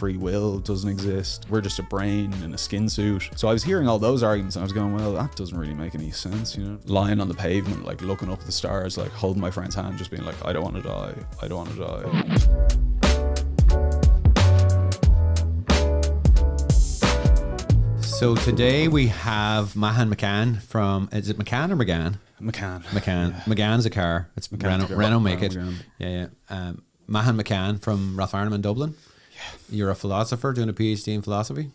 free will doesn't exist. We're just a brain in a skin suit. So I was hearing all those arguments and I was going, well, that doesn't really make any sense, you know? Lying on the pavement, like looking up at the stars, like holding my friend's hand, just being like, I don't want to die. I don't want to die. So today we have Mahan McCann from, is it McCann or McGann? McCann. Yeah. McGann's a car. It's Renault Make It. Yeah. Mahan McCann from Rathfarnham in Dublin. Yeah. You're a philosopher doing a PhD in philosophy?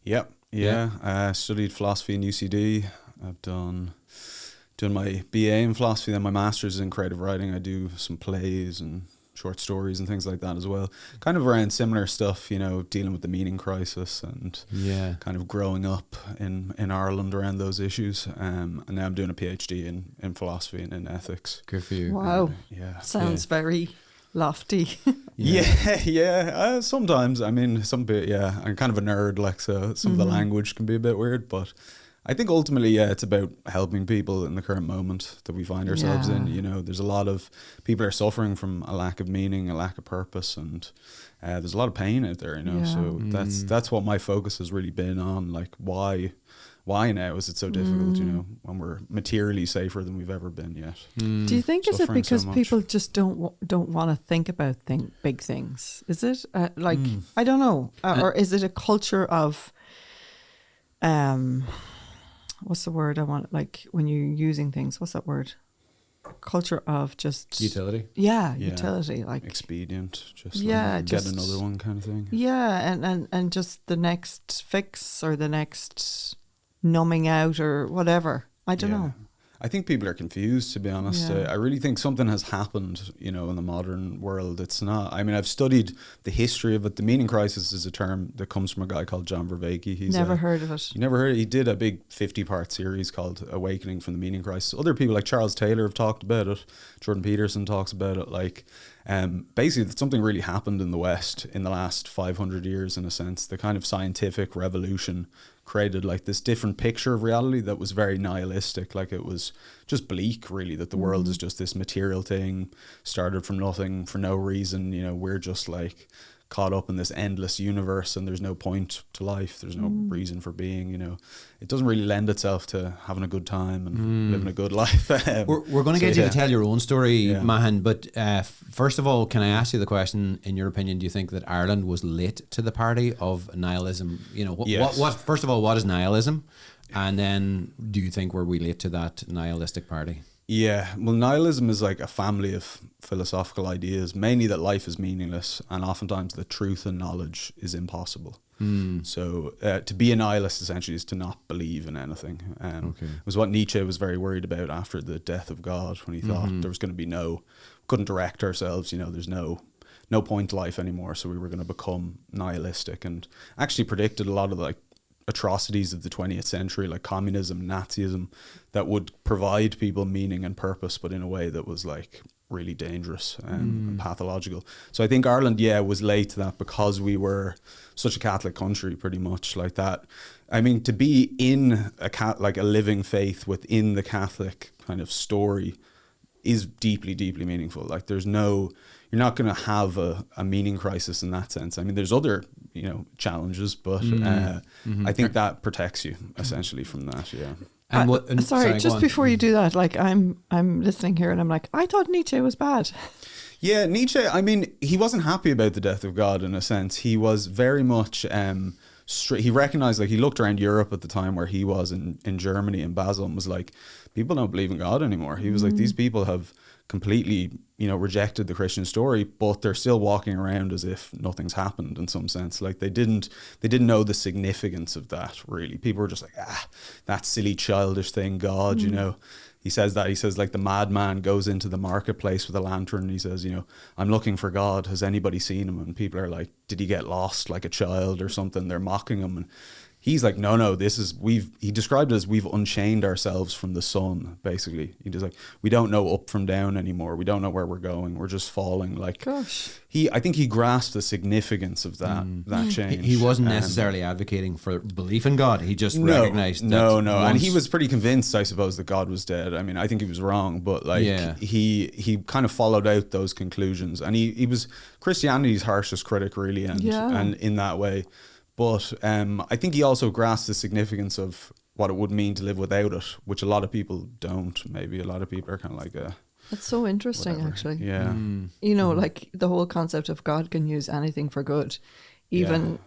Yep. Yeah. I studied philosophy in UCD. I've done my BA in philosophy, then my master's in creative writing. I do some plays and short stories and things like that as well. Kind of around similar stuff, you know, dealing with the meaning crisis and kind of growing up in Ireland around those issues. And now I'm doing a PhD in philosophy and in ethics. Good for you. Wow. Sounds very lofty. Sometimes, I mean, I'm kind of a nerd, like, so some of the language can be a bit weird, but I think ultimately, it's about helping people in the current moment that we find ourselves in. You know, there's a lot of people are suffering from a lack of meaning, a lack of purpose, and there's a lot of pain out there, you know. So that's what my focus has really been on, like why now is it so difficult, you know, when we're materially safer than we've ever been yet. Do you think is it because people just don't want to think about big things? Is it I don't know, or is it a culture of what's the word I want? Like when you're using things, what's that word? Culture of just utility. Utility, like expedient. Just get another one kind of thing. Yeah, and just the next fix or the next numbing out or whatever. I don't know. I think people are confused, to be honest. I really think something has happened, you know, in the modern world. It's not, I mean, I've studied the history of it. The meaning crisis is a term that comes from a guy called John Vervaeke. He's never heard of it. You never heard? He did a big 50-part series called Awakening from the Meaning Crisis. Other people like Charles Taylor have talked about it. Jordan Peterson talks about it. Like, basically, something really happened in the West in the last 500 years, in a sense. The kind of scientific revolution created like this different picture of reality that was very nihilistic. Like, it was just bleak, really, that the world is just this material thing, started from nothing for no reason. You know, we're just like caught up in this endless universe and there's no point to life. There's no reason for being, you know. It doesn't really lend itself to having a good time and living a good life. We're going to get you to tell your own story, Mahan, but first of all, can I ask you the question, in your opinion, do you think that Ireland was late to the party of nihilism? You know, what first of all, what is nihilism? And then do you think we late to that nihilistic party? Yeah, well, nihilism is like a family of philosophical ideas, mainly that life is meaningless and oftentimes that truth and knowledge is impossible. So to be a nihilist essentially is to not believe in anything. It was what Nietzsche was very worried about after the death of God, when he thought there was going to be couldn't direct ourselves, you know, there's no point to life anymore, so we were going to become nihilistic, and actually predicted a lot of like atrocities of the 20th century, like communism, Nazism, that would provide people meaning and purpose, but in a way that was like really dangerous and pathological. So I think Ireland, was late to that because we were such a Catholic country, pretty much like that. I mean, to be in a living faith within the Catholic kind of story is deeply, deeply meaningful. Like you're not going to have a meaning crisis in that sense. I mean, there's other, you know, challenges, but I think that protects you essentially from that. Yeah. Sorry, just before you do that, like I'm listening here and I'm like, I thought Nietzsche was bad. Yeah, Nietzsche, I mean, he wasn't happy about the death of God in a sense. He was very much, he recognized, like he looked around Europe at the time where he was in Germany, in Basel, and was like, people don't believe in God anymore. He was like, these people have completely, you know, rejected the Christian story, but they're still walking around as if nothing's happened in some sense. Like they didn't know the significance of that, really. People were just like, that silly childish thing, God, you know. He says like the madman goes into the marketplace with a lantern and he says, you know, I'm looking for God. Has anybody seen him? And people are like, did he get lost like a child or something? They're mocking him. And he's like, no, he described it as we've unchained ourselves from the sun, basically. He just like, we don't know up from down anymore. We don't know where we're going. We're just falling. Like, gosh. I think he grasped the significance of that change. He wasn't necessarily advocating for belief in God. He just recognized that. No. And he was pretty convinced, I suppose, that God was dead. I mean, I think he was wrong, but like he kind of followed out those conclusions. And he was Christianity's harshest critic, really, and in that way. But I think he also grasped the significance of what it would mean to live without it, which a lot of people don't. Maybe a lot of people are kind of like that's so interesting, whatever. Actually. Yeah. You know, like the whole concept of God can use anything for good. Even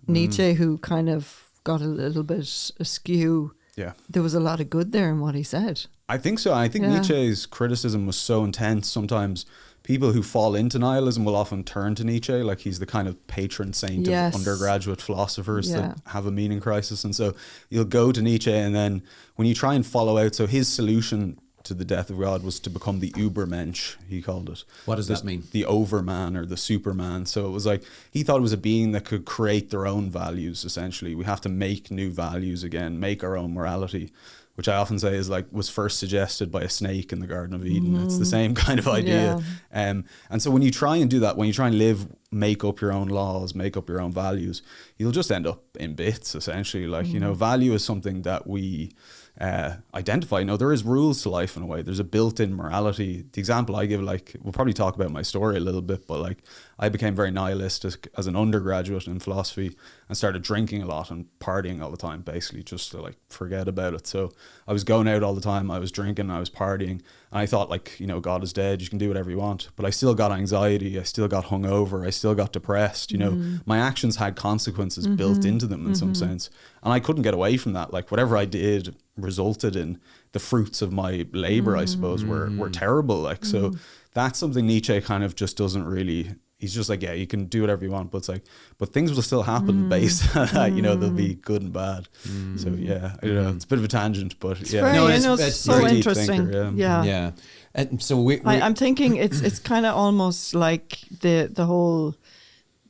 Nietzsche, who kind of got a little bit askew. Yeah. There was a lot of good there in what he said. I think so. I think Nietzsche's criticism was so intense. Sometimes people who fall into nihilism will often turn to Nietzsche, like he's the kind of patron saint of undergraduate philosophers that have a meaning crisis. And so you'll go to Nietzsche, and then when you try and follow out, so his solution to the death of God was to become the Übermensch, he called it. What does that mean? The overman or the superman. So it was like, he thought it was a being that could create their own values, essentially. We have to make new values again, make our own morality, which I often say is like, was first suggested by a snake in the Garden of Eden. It's the same kind of idea. Yeah. And so when you try and do that, when you try and live, make up your own laws, make up your own values, you'll just end up in bits, essentially. Like, you know, value is something that we identify. You know, there is rules to life in a way. There's a built-in morality. The example I give, like, we'll probably talk about my story a little bit, but like, I became very nihilistic as an undergraduate in philosophy and started drinking a lot and partying all the time, basically just to like forget about it. So I was going out all the time, I was drinking, I was partying, and I thought, like, you know, God is dead, you can do whatever you want. But I still got anxiety, I still got hungover, I still got depressed. You know, my actions had consequences built into them in some sense, and I couldn't get away from that. Like, whatever I did resulted in the fruits of my labor, I suppose, were terrible. Like, so that's something Nietzsche kind of just doesn't really. He's just like, yeah, you can do whatever you want, but it's like, but things will still happen based on that. You know, they'll be good and bad. So yeah, I don't know, it's a bit of a tangent, but it's yeah, very, it's so interesting. Thinker, yeah. And so I'm thinking it's kind of almost like the whole,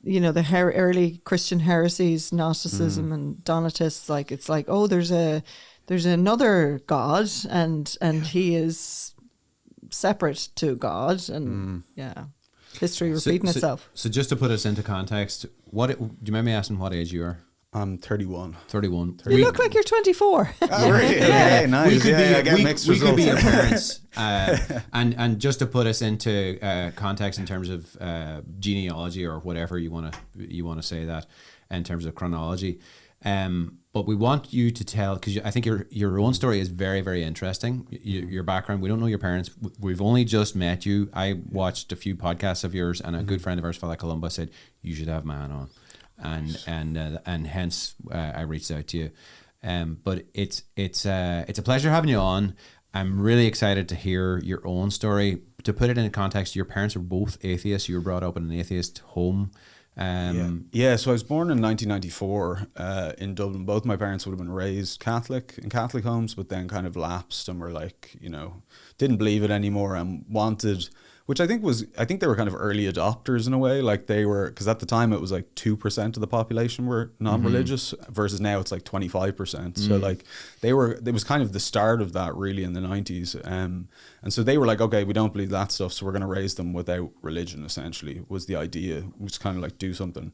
you know, the early Christian heresies, Gnosticism and Donatists. Like, it's like, oh, there's another God, and he is separate to God, and history repeating itself. So just to put us into context, do you mind me asking what age you are? I'm 31. 31. You look like you're 24. Oh, really? Yeah, nice. We could be your parents. And just to put us into context in terms of genealogy or whatever you want to say that in terms of chronology. But we want you to tell, because I think your own story is very, very interesting. Your background, we don't know your parents. We've only just met you. I watched a few podcasts of yours, and a good friend of ours, Fela Columba, said you should have Mahan on, and hence I reached out to you. But it's a pleasure having you on. I'm really excited to hear your own story. To put it in context, your parents were both atheists. You were brought up in an atheist home. So I was born in 1994 in Dublin. Both my parents would have been raised Catholic in Catholic homes, but then kind of lapsed and were like, you know, didn't believe it anymore and wanted, which I think they were kind of early adopters in a way. Like, they were, because at the time it was like 2% of the population were non-religious versus now it's like 25%. So like it was kind of the start of that really in the 90s. And so they were like, okay, we don't believe that stuff, so we're going to raise them without religion, essentially, was the idea. It was kind of like do something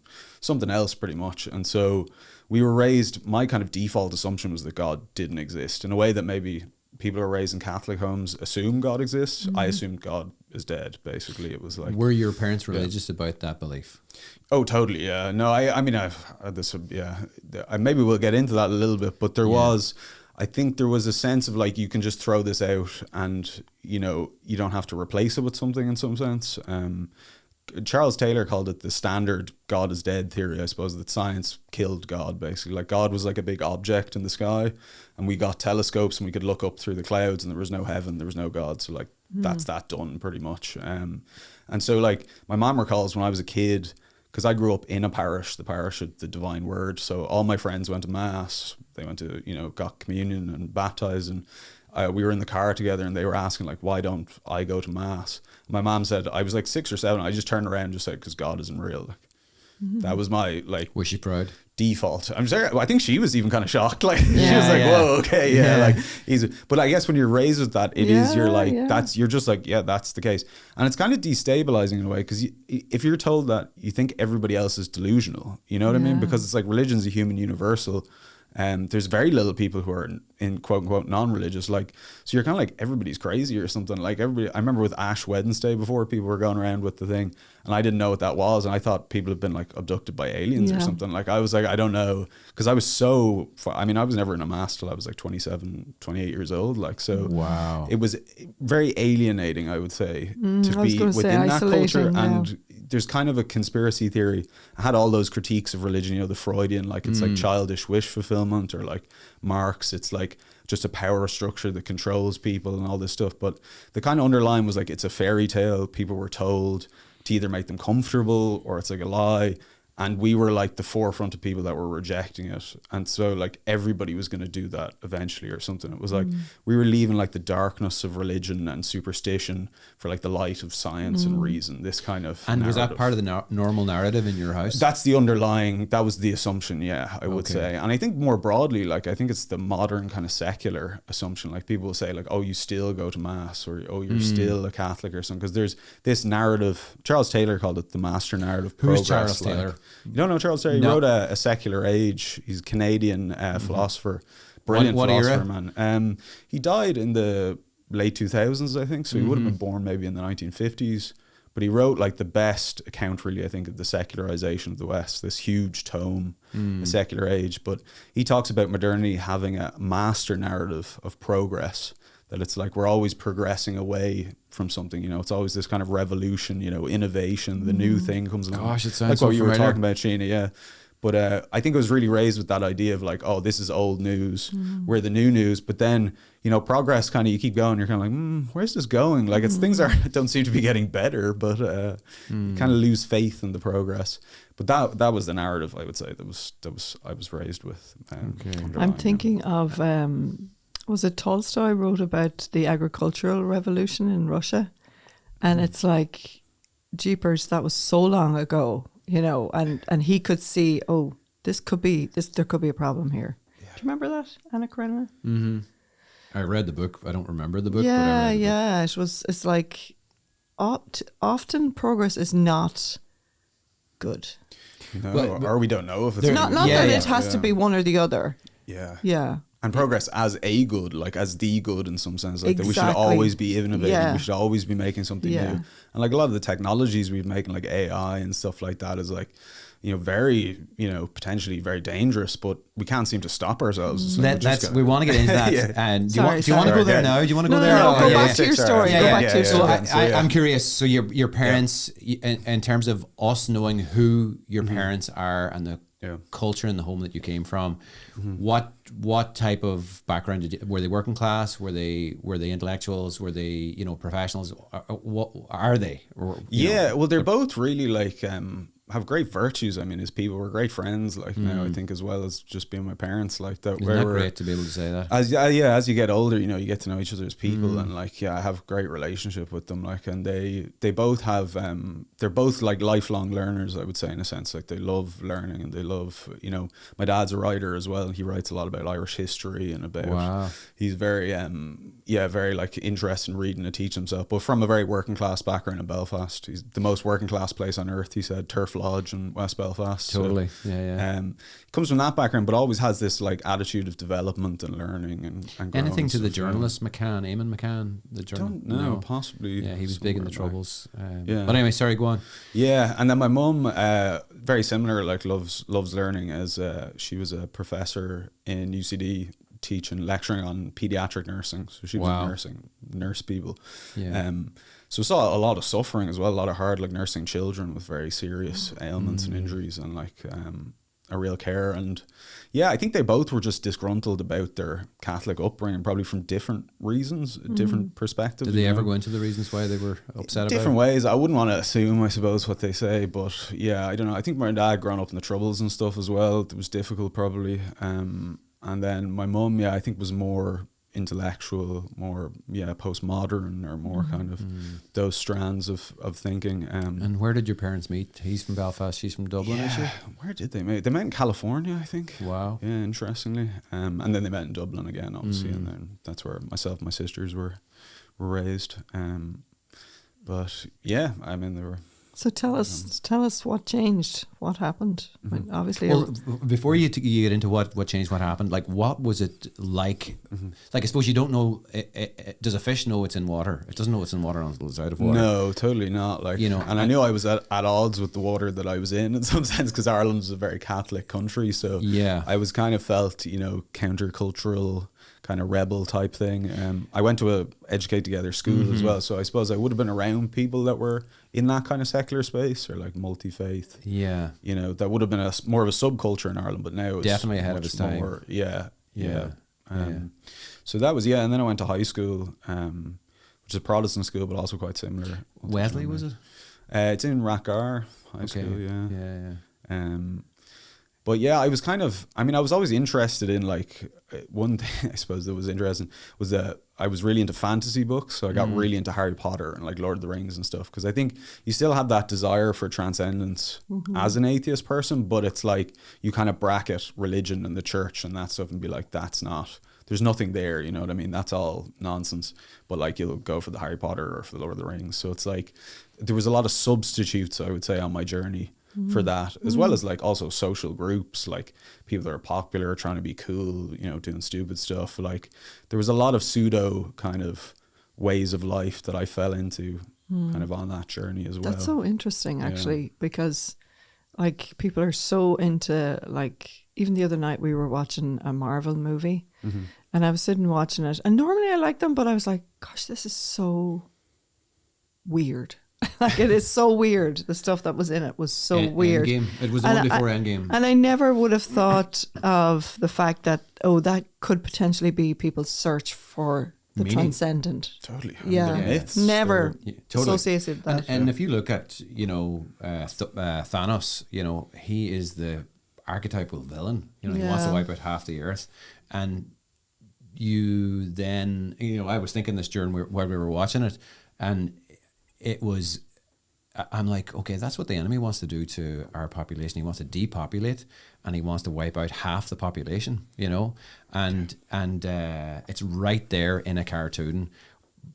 else pretty much. And so we were raised, my kind of default assumption was that God didn't exist in a way that maybe people who are raised in Catholic homes assume God exists. I assumed God is dead, basically. It was like... Were your parents religious about that belief? Oh, totally, yeah. No, I mean, I've had this, maybe we'll get into that a little bit, but I think there was a sense of like, you can just throw this out and, you know, you don't have to replace it with something in some sense. Charles Taylor called it the standard God is dead theory, I suppose, that science killed God, basically. Like, God was like a big object in the sky, and we got telescopes and we could look up through the clouds and there was no heaven, there was no God. So like, that's that done pretty much. And so like, my mom recalls when I was a kid, because I grew up in a parish, the parish of the Divine Word. So all my friends went to mass, they went to, you know, got communion and baptized, and we were in the car together and they were asking like, why don't I go to mass? My mom said, I was like 6 or 7, I just turned around and just said, because God isn't real. Like, That was my Was she proud? default. I'm sorry. I think she was even kind of shocked. Like she was like, "Whoa, okay, yeah." Like easy. But I guess when you're raised with that, you're like you're just like, yeah, that's the case, and it's kind of destabilizing in a way because if you're told that, you think everybody else is delusional. You know what I mean? Because it's like religion's a human universal. There's very little people who are in quote unquote non-religious, like, so you're kind of like everybody's crazy or something. Like everybody, I remember with Ash Wednesday before, people were going around with the thing and I didn't know what that was, and I thought people had been like abducted by aliens or something. Like I was like, I don't know, because I was I was never in a mass till I was like 27, 28 years old. Like, so wow, it was very alienating, I would say, to be within that culture. And there's kind of a conspiracy theory. I had all those critiques of religion, you know, the Freudian, like it's like childish wish fulfillment, or like Marx, it's like just a power structure that controls people and all this stuff. But the kind of underlying was like, it's a fairy tale. People were told to either make them comfortable or it's like a lie. And we were like the forefront of people that were rejecting it. And so like everybody was going to do that eventually or something. It was like we were leaving like the darkness of religion and superstition for like the light of science and reason, this kind of And narrative. Was that part of the normal narrative in your house? That's the underlying, that was the assumption, yeah, I would say. And I think more broadly, like I think it's the modern kind of secular assumption. Like people will say like, oh, you still go to mass, or oh, you're still a Catholic or something. Because there's this narrative, Charles Taylor called it the master narrative progress. Who's Charles Taylor? You don't know Charles Taylor? He wrote a Secular Age. He's a Canadian philosopher. Brilliant philosopher, era? Man. He died in the late 2000s, I think. So he would have been born maybe in the 1950s. But he wrote like the best account, really, I think, of the secularization of the West, this huge tome, The Secular Age. But he talks about modernity having a master narrative of progress, that it's like we're always progressing away from something, you know, it's always this kind of revolution, you know, innovation, the new thing comes along. Gosh, it sounds like so what you were familiar. talking about, Sheena, yeah. But I think it was really raised with that idea of like, oh, this is old news, we're the new news. But then, you know, progress kind of, you keep going, you're kind of like, where's this going? Like it's things don't seem to be getting better, but you kind of lose faith in the progress. But that was the narrative, I would say, that I was raised with. I'm thinking of was it Tolstoy wrote about the agricultural revolution in Russia, and it's like, jeepers, that was so long ago, you know, and he could see, oh, there could be a problem here. Do you remember that, Anna Karenina? I read the book. I don't remember the book. Yeah, but I read the book. It's like often progress is not good. No, or we don't know if it's Not that it has to be one or the other. Yeah. Yeah. And progress as a good, like as the good in some sense, like that we should Exactly. always be innovating, Yeah. we should always be making something new. And like a lot of the technologies we're making, like AI and stuff like that, is like, you know, very, you know, potentially very dangerous, but we can't seem to stop ourselves. So we want to get into that. Yeah. And do Sorry, you want to go there yeah. now? Do you want to No, go there? go Yeah, back yeah. to your story. Yeah, Go yeah, back to your So story. I'm curious. So your parents, in terms of us knowing who your parents are and the culture in the home that you came from, what type of background were they? Working class? Were they intellectuals? Were they, you know, professionals? What are they? Or, well, they're both really like have great virtues. I mean, as people, we're great friends. Like now, I think, as well as just being my parents. Like that. Isn't that great to be able to say that? As you get older, you know, you get to know each other as people, and like, I have a great relationship with them. Like, and they both have they're both like lifelong learners, I would say, in a sense. Like they love learning, and they love, you know, my dad's a writer as well. He writes a lot about Irish history and about. He's very very like interested in reading and teach himself, but from a very working class background in Belfast. He's the most working class place on earth, he said, Turf Lodge in West Belfast. Totally. So, comes from that background, but always has this like attitude of development and learning and anything to the stuff, journalist McCann, Eamon McCann, the journalist. No, possibly. Yeah, he was big in the Troubles. Yeah. But anyway, sorry, go on. Yeah, and then my mum, very similar, like loves learning, as she was a professor in UCD lecturing on pediatric nursing. So she was nurse people. Yeah. So saw a lot of suffering as well, a lot of hard, like nursing children with very serious ailments and injuries, and like a real care. And I think they both were just disgruntled about their Catholic upbringing, probably from different reasons, different perspectives. Did they ever go into the reasons why they were upset about it? Different ways. I wouldn't want to assume, I suppose, what they say, but I don't know. I think my dad growing up in the Troubles and stuff as well, it was difficult probably. And then my mum, I think was more intellectual, more postmodern, or more kind of those strands of thinking. And where did your parents meet? He's from Belfast, she's from Dublin, is she? Where did they meet? They met in California, I think. Wow. Yeah, interestingly. And then they met in Dublin again, obviously, and then that's where myself and my sisters were raised. But yeah, I mean, they were. So tell us what changed, what happened. I mean, obviously, before you get into what changed, what happened, like what was it like? Like I suppose you don't know. Does a fish know it's in water? It doesn't know it's in water until it's out of water. No, totally not. Like, you know, and I knew I was at odds with the water that I was in some sense, because Ireland is a very Catholic country. So yeah, I was kind of felt, you know, countercultural, kind of rebel type thing. I went to a Educate Together school as well, so I suppose I would have been around people that were in that kind of secular space, or like multi-faith. Yeah, you know, that would have been more of a subculture in Ireland, but now it's definitely ahead of its time. So that was and then I went to high school, which is a Protestant school, but also quite similar. Wesley, was it? It's in Rathgar High School. But yeah, I was kind of, I mean, I was always interested in, like, one thing I suppose that was interesting was that I was really into fantasy books. So I got really into Harry Potter and like Lord of the Rings and stuff, because I think you still have that desire for transcendence as an atheist person, but it's like you kind of bracket religion and the church and that stuff and be like, there's nothing there, you know what I mean? That's all nonsense. But like, you'll go for the Harry Potter or for the Lord of the Rings. So it's like, there was a lot of substitutes, I would say, on my journey for that, as well as like also social groups, like people that are popular, trying to be cool, you know, doing stupid stuff. Like there was a lot of pseudo kind of ways of life that I fell into kind of on that journey as well. That's so interesting, actually, because like people are so into, like, even the other night we were watching a Marvel movie and I was sitting watching it, and normally I like them, but I was like, gosh, this is so weird. Like, it is so weird. The stuff that was in it was so weird. Endgame. It was the one before Endgame. And I never would have thought of the fact that, that could potentially be people's search for the transcendent. Totally. Yeah. Myths. Never totally associated that. And if you look at, you know, Thanos, you know, he is the archetypal villain. You know, he wants to wipe out half the earth. And you then, you know, I was thinking this during while we were watching it, and it was, I'm like, okay, that's what the enemy wants to do to our population. He wants to depopulate, and he wants to wipe out half the population, you know, and it's right there in a cartoon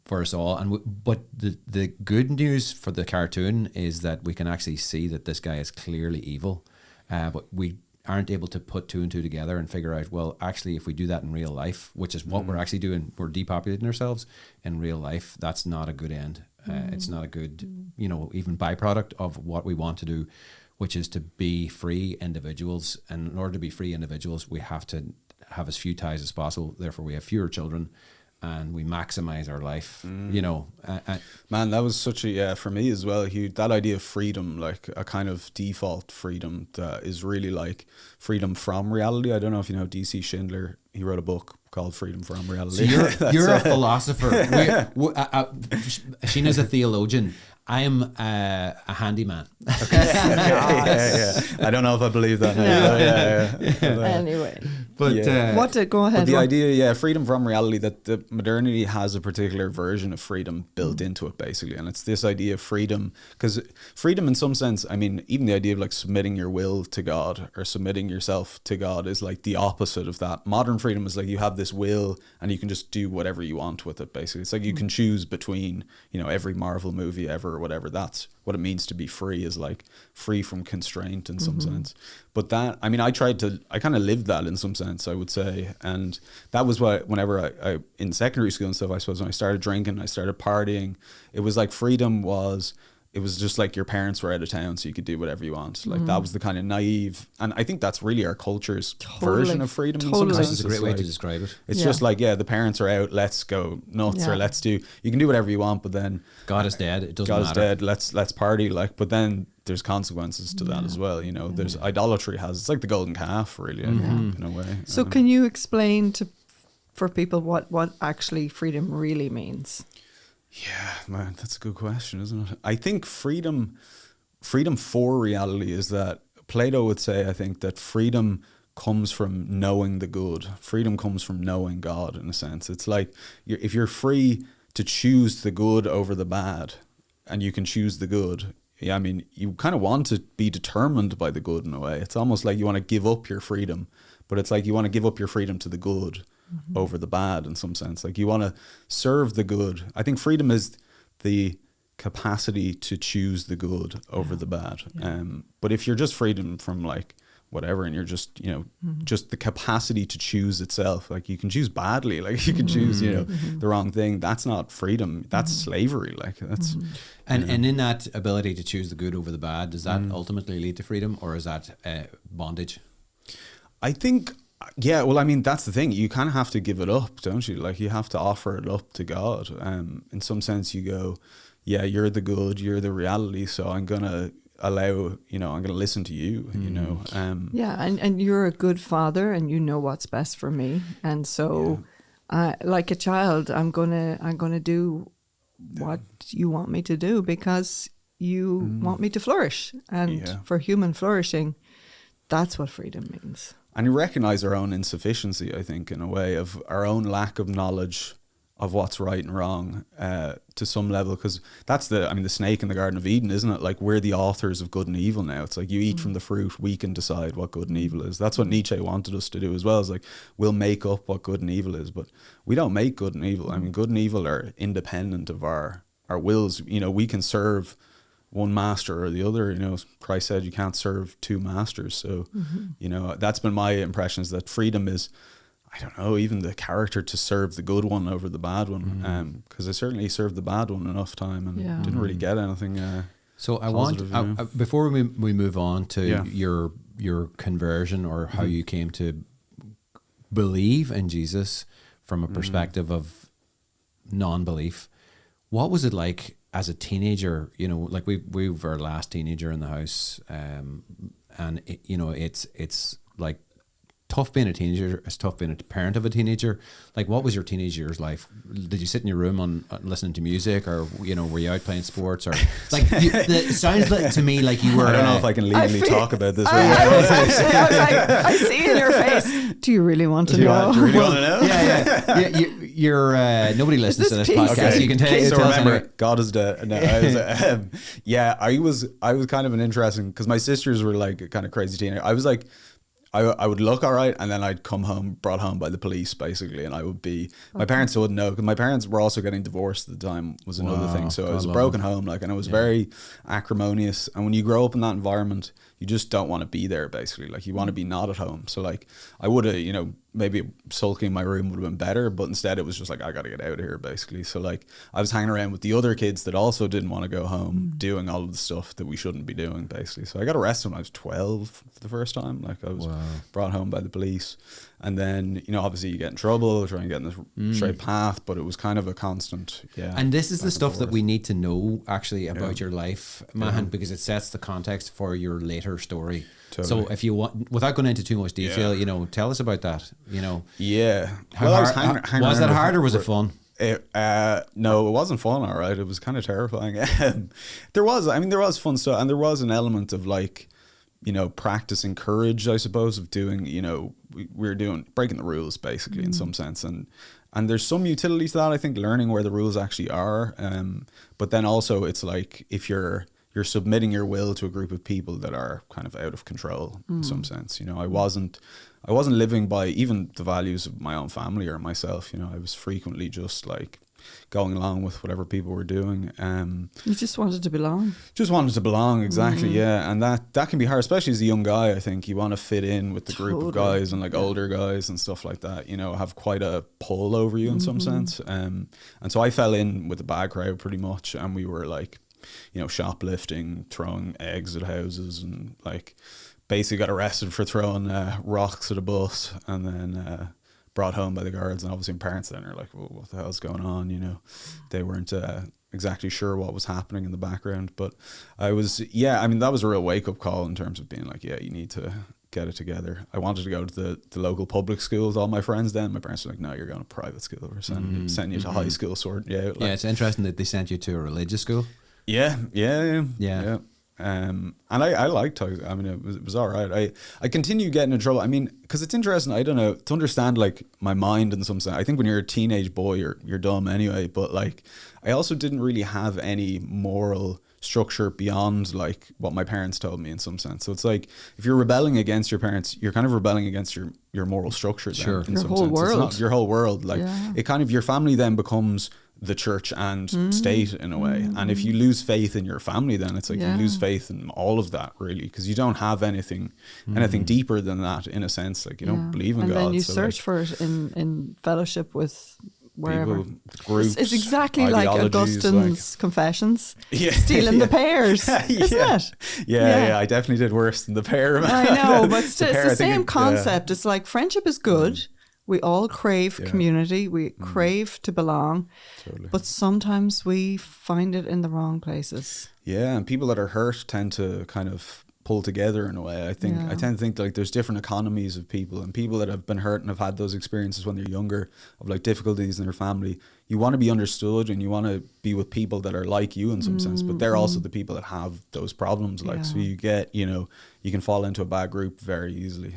for us all. But the good news for the cartoon is that we can actually see that this guy is clearly evil, but we aren't able to put two and two together and figure out, well, actually, if we do that in real life, which is what we're actually doing, we're depopulating ourselves in real life. That's not a good end. It's not a good, you know, even byproduct of what we want to do, which is to be free individuals. And in order to be free individuals, we have to have as few ties as possible. Therefore, we have fewer children, and we maximize our life, you know. Man, that was such a, for me as well, that idea of freedom, like a kind of default freedom that is really like freedom from reality. I don't know if you know D.C. Schindler. He wrote a book called Freedom from Reality. So you're a philosopher. Sheena's a theologian. I'm a handyman. Okay. I don't know if I believe that. Anyway. But go ahead. But the idea, freedom from reality, that the modernity has a particular version of freedom built into it, basically. And it's this idea of freedom, because freedom in some sense, I mean, even the idea of like submitting your will to God or submitting yourself to God is like the opposite of that. Modern freedom is like you have this will and you can just do whatever you want with it, basically. It's like you can choose between, you know, every Marvel movie ever or whatever. That's what it means to be free, is like free from constraint in some sense. But that, I mean, I kind of lived that in some sense, I would say. And that was what, whenever I in secondary school and stuff, I suppose when I started drinking, I started partying, it was like freedom was, it was just like your parents were out of town, so you could do whatever you want. Like that was the kind of naive, and I think that's really our culture's version of freedom. In some sense. It's a great way to describe it. It's just like, the parents are out, let's go nuts, or you can do whatever you want, but then God is dead. It doesn't matter. God is dead. Let's party. Like, but then there's consequences to that as well. You know, there's idolatry it's like the golden calf, really, in a way. So can you explain for people what actually freedom really means? Yeah, man, that's a good question, isn't it? I think freedom for reality is that Plato would say, I think, that freedom comes from knowing the good. Freedom comes from knowing God, in a sense. It's like if you're free to choose the good over the bad, and you can choose the good, I mean, you kind of want to be determined by the good in a way. It's almost like you want to give up your freedom, but it's like you want to give up your freedom to the good over the bad in some sense. Like you want to serve the good. I think freedom is the capacity to choose the good over the bad. But if you're just freedom from like whatever, and you're just, you know, just the capacity to choose itself, like you can choose badly, like you can choose, you know, the wrong thing. That's not freedom. That's slavery. Like that's, and in that ability to choose the good over the bad, does that ultimately lead to freedom, or is that bondage? I think, yeah, well, I mean, that's the thing. You kind of have to give it up, don't you? Like you have to offer it up to God. In some sense you go, yeah, you're the good, you're the reality. So I'm going to allow, you know, I'm going to listen to you, you know. Yeah, and you're a good father, and you know what's best for me. And so, like a child, I'm gonna do what you want me to do, because you want me to flourish. And for human flourishing, that's what freedom means. And you recognize our own insufficiency, I think, in a way, of our own lack of knowledge of what's right and wrong to some level, because that's the snake in the Garden of Eden, isn't it? Like we're the authors of good and evil now. It's like you eat from the fruit, we can decide what good and evil is. That's what Nietzsche wanted us to do as well. It's like we'll make up what good and evil is, but we don't make good and evil. I mean, good and evil are independent of our wills. You know, we can serve one master or the other. You know, Christ said you can't serve two masters. So, you know, that's been my impression, is that freedom is, I don't know, even the character to serve the good one over the bad one. Because I certainly served the bad one enough time and didn't really get anything. So I want, before we move on to your conversion, or how you came to believe in Jesus from a perspective of non-belief, what was it like as a teenager? You know, like we were our last teenager in the house, and it, you know, it's like tough being a teenager. It's tough being a parent of a teenager. Like, what was your teenage years like? Did you sit in your room on listening to music, or, you know, were you out playing sports, or like? It sounds like to me like you were. I don't know if I can legally talk about this. I was like, I see in your face. Do you really want to know? Do you really want to know? Yeah. You're nobody listens to this podcast. Okay. You can so remember, God is dead. No, I was I was kind of an interesting, because my sisters were like a kind of crazy teenager. I was like, I would look all right, and then I'd come home, brought home by the police, basically, and I would be, my parents wouldn't know, because my parents were also getting divorced at the time, was another thing. So it was a broken home, like, and it was very acrimonious. And when you grow up in that environment, you just don't want to be there, basically. Like, you want to be not at home. So, like, I would have, you know, maybe sulking in my room would have been better, but instead it was just like, I got to get out of here, basically. So, like, I was hanging around with the other kids that also didn't want to go home, doing all of the stuff that we shouldn't be doing, basically. So I got arrested when I was 12 for the first time. Like, I was brought home by the police. And then, you know, obviously you get in trouble, trying to get in the straight path, but it was kind of a constant, And this is the stuff that we need to know, actually, about your life, Mahan, because it sets the context for your later story. Totally. So if you want, without going into too much detail, you know, tell us about that, you know. Yeah. Was that hard, or was it fun? No, it wasn't fun, all right. It was kind of terrifying. There was fun stuff, and there was an element of, like, you know, practicing courage, I suppose, of doing, you know, we're doing, breaking the rules, basically, in some sense. And there's some utility to that, I think, learning where the rules actually are. But then also it's like, if you're submitting your will to a group of people that are kind of out of control in some sense. You know, I wasn't living by even the values of my own family or myself. You know, I was frequently just like going along with whatever people were doing. You just wanted to belong. Just wanted to belong, exactly, yeah. And that can be hard, especially as a young guy. I think you want to fit in with the group of guys, and like older guys and stuff like that, you know, have quite a pull over you in some sense. And so I fell in with a bad crowd pretty much, and we were like, you know, shoplifting, throwing eggs at houses, and like basically got arrested for throwing rocks at a bus, and then brought home by the guards. And obviously my parents then are like, well, what the hell's going on? You know, they weren't exactly sure what was happening in the background. But I was, I mean, that was a real wake up call in terms of being like, you need to get it together. I wanted to go to the local public schools, all my friends then. My parents were like, no, you're going to private school. We're sending you to high school, sorting you out. Like, it's interesting that they sent you to a religious school. Yeah. Yeah. And I liked how, I mean, it was all right. I continue getting in trouble. I mean, because it's interesting, I don't know, to understand like my mind in some sense. I think when you're a teenage boy, you're dumb anyway. But like, I also didn't really have any moral structure beyond like what my parents told me in some sense. So it's like, if you're rebelling against your parents, you're kind of rebelling against your moral structure then, Sure. in Your some whole sense. world. It's not your whole world. Like, it kind of, your family then becomes the church and state in a way. And if you lose faith in your family, then it's like you lose faith in all of that, really, because you don't have anything deeper than that, in a sense. Like, you don't believe in and God. then you so search like, for it in fellowship with wherever. people, groups, It's exactly like ideologies, Augustine's Confessions, Yeah. stealing the pears, isn't it? Yeah, I definitely did worse than the pair. I know, but it's pair, the I think same it- concept. It's like friendship is good. We all crave community. We crave to belong. Totally. But sometimes we find it in the wrong places. Yeah, and people that are hurt tend to kind of pull together in a way. I tend to think like there's different economies of people, and people that have been hurt and have had those experiences when they're younger of like difficulties in their family. You want to be understood and you want to be with people that are like you in some sense, but they're also the people that have those problems. Like, so you get, you can fall into a bad group very easily.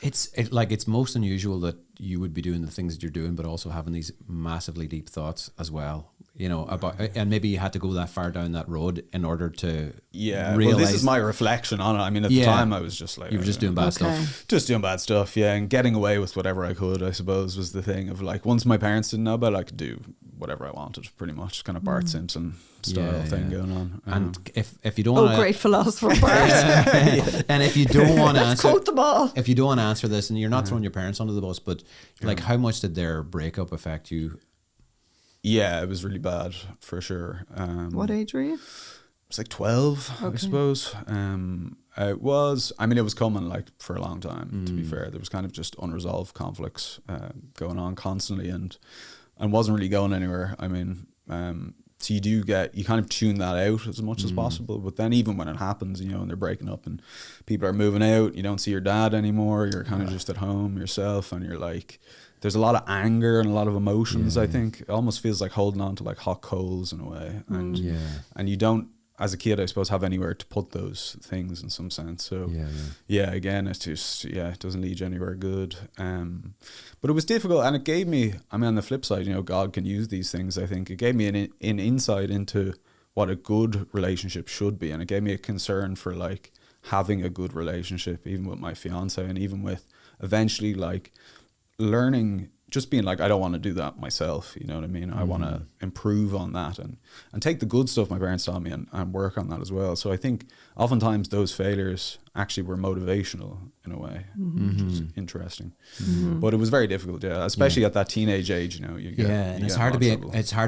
It's most unusual that you would be doing the things that you're doing, but also having these massively deep thoughts as well. About, and maybe you had to go that far down that road in order to realize. Well, this is my reflection on it. I mean, at the time, I was just like, you were just doing bad stuff. Just doing bad stuff, and getting away with whatever I could, I suppose, was the thing of like, once my parents didn't know about it, I could do whatever I wanted, pretty much. Kind of Bart Simpson style thing going on. And if you don't want great philosopher Bart. And if you don't want to answer, quote them all. if you don't want to answer this, and you're not throwing your parents under the bus, but like, how much did their breakup affect you? Yeah, it was really bad for sure. What age were you? It was like 12, I suppose. It was coming like for a long time, to be fair. There was kind of just unresolved conflicts going on constantly, and wasn't really going anywhere. I mean, so you kind of tune that out as much as possible. But then even when it happens, and they're breaking up and people are moving out, you don't see your dad anymore. You're kind of just at home yourself, and you're like, there's a lot of anger and a lot of emotions. I think it almost feels like holding on to like hot coals in a way, and you don't, as a kid, I suppose, have anywhere to put those things in some sense. So again, it's just it doesn't lead you anywhere good. But it was difficult, and it gave me, on the flip side, God can use these things. I think it gave me an insight into what a good relationship should be, and it gave me a concern for like having a good relationship, even with my fiance, and even with eventually like learning, just being like, I don't want to do that myself, you know what I mean? I want to improve on that and take the good stuff my parents taught me and work on that as well. So I think oftentimes those failures actually were motivational in a way, which is interesting. But it was very difficult, especially at that teenage age, and it's hard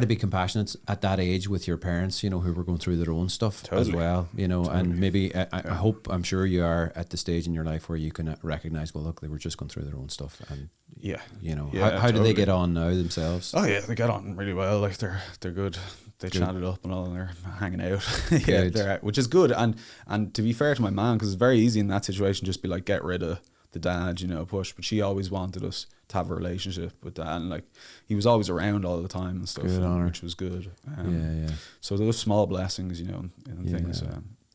to be compassionate at that age with your parents, who were going through their own stuff as well, and maybe I'm sure you are at the stage in your life where you can recognize, well, look, they were just going through their own stuff, and how do they get on now themselves? Oh yeah, they get on really well. Like they're good. They chatted up and all, and they're hanging out. They're which is good. And to be fair to my mom, because it's very easy in that situation, just be like, get rid of the dad, push. But she always wanted us to have a relationship with dad, and like he was always around all the time and stuff, which was good. So those small blessings, in things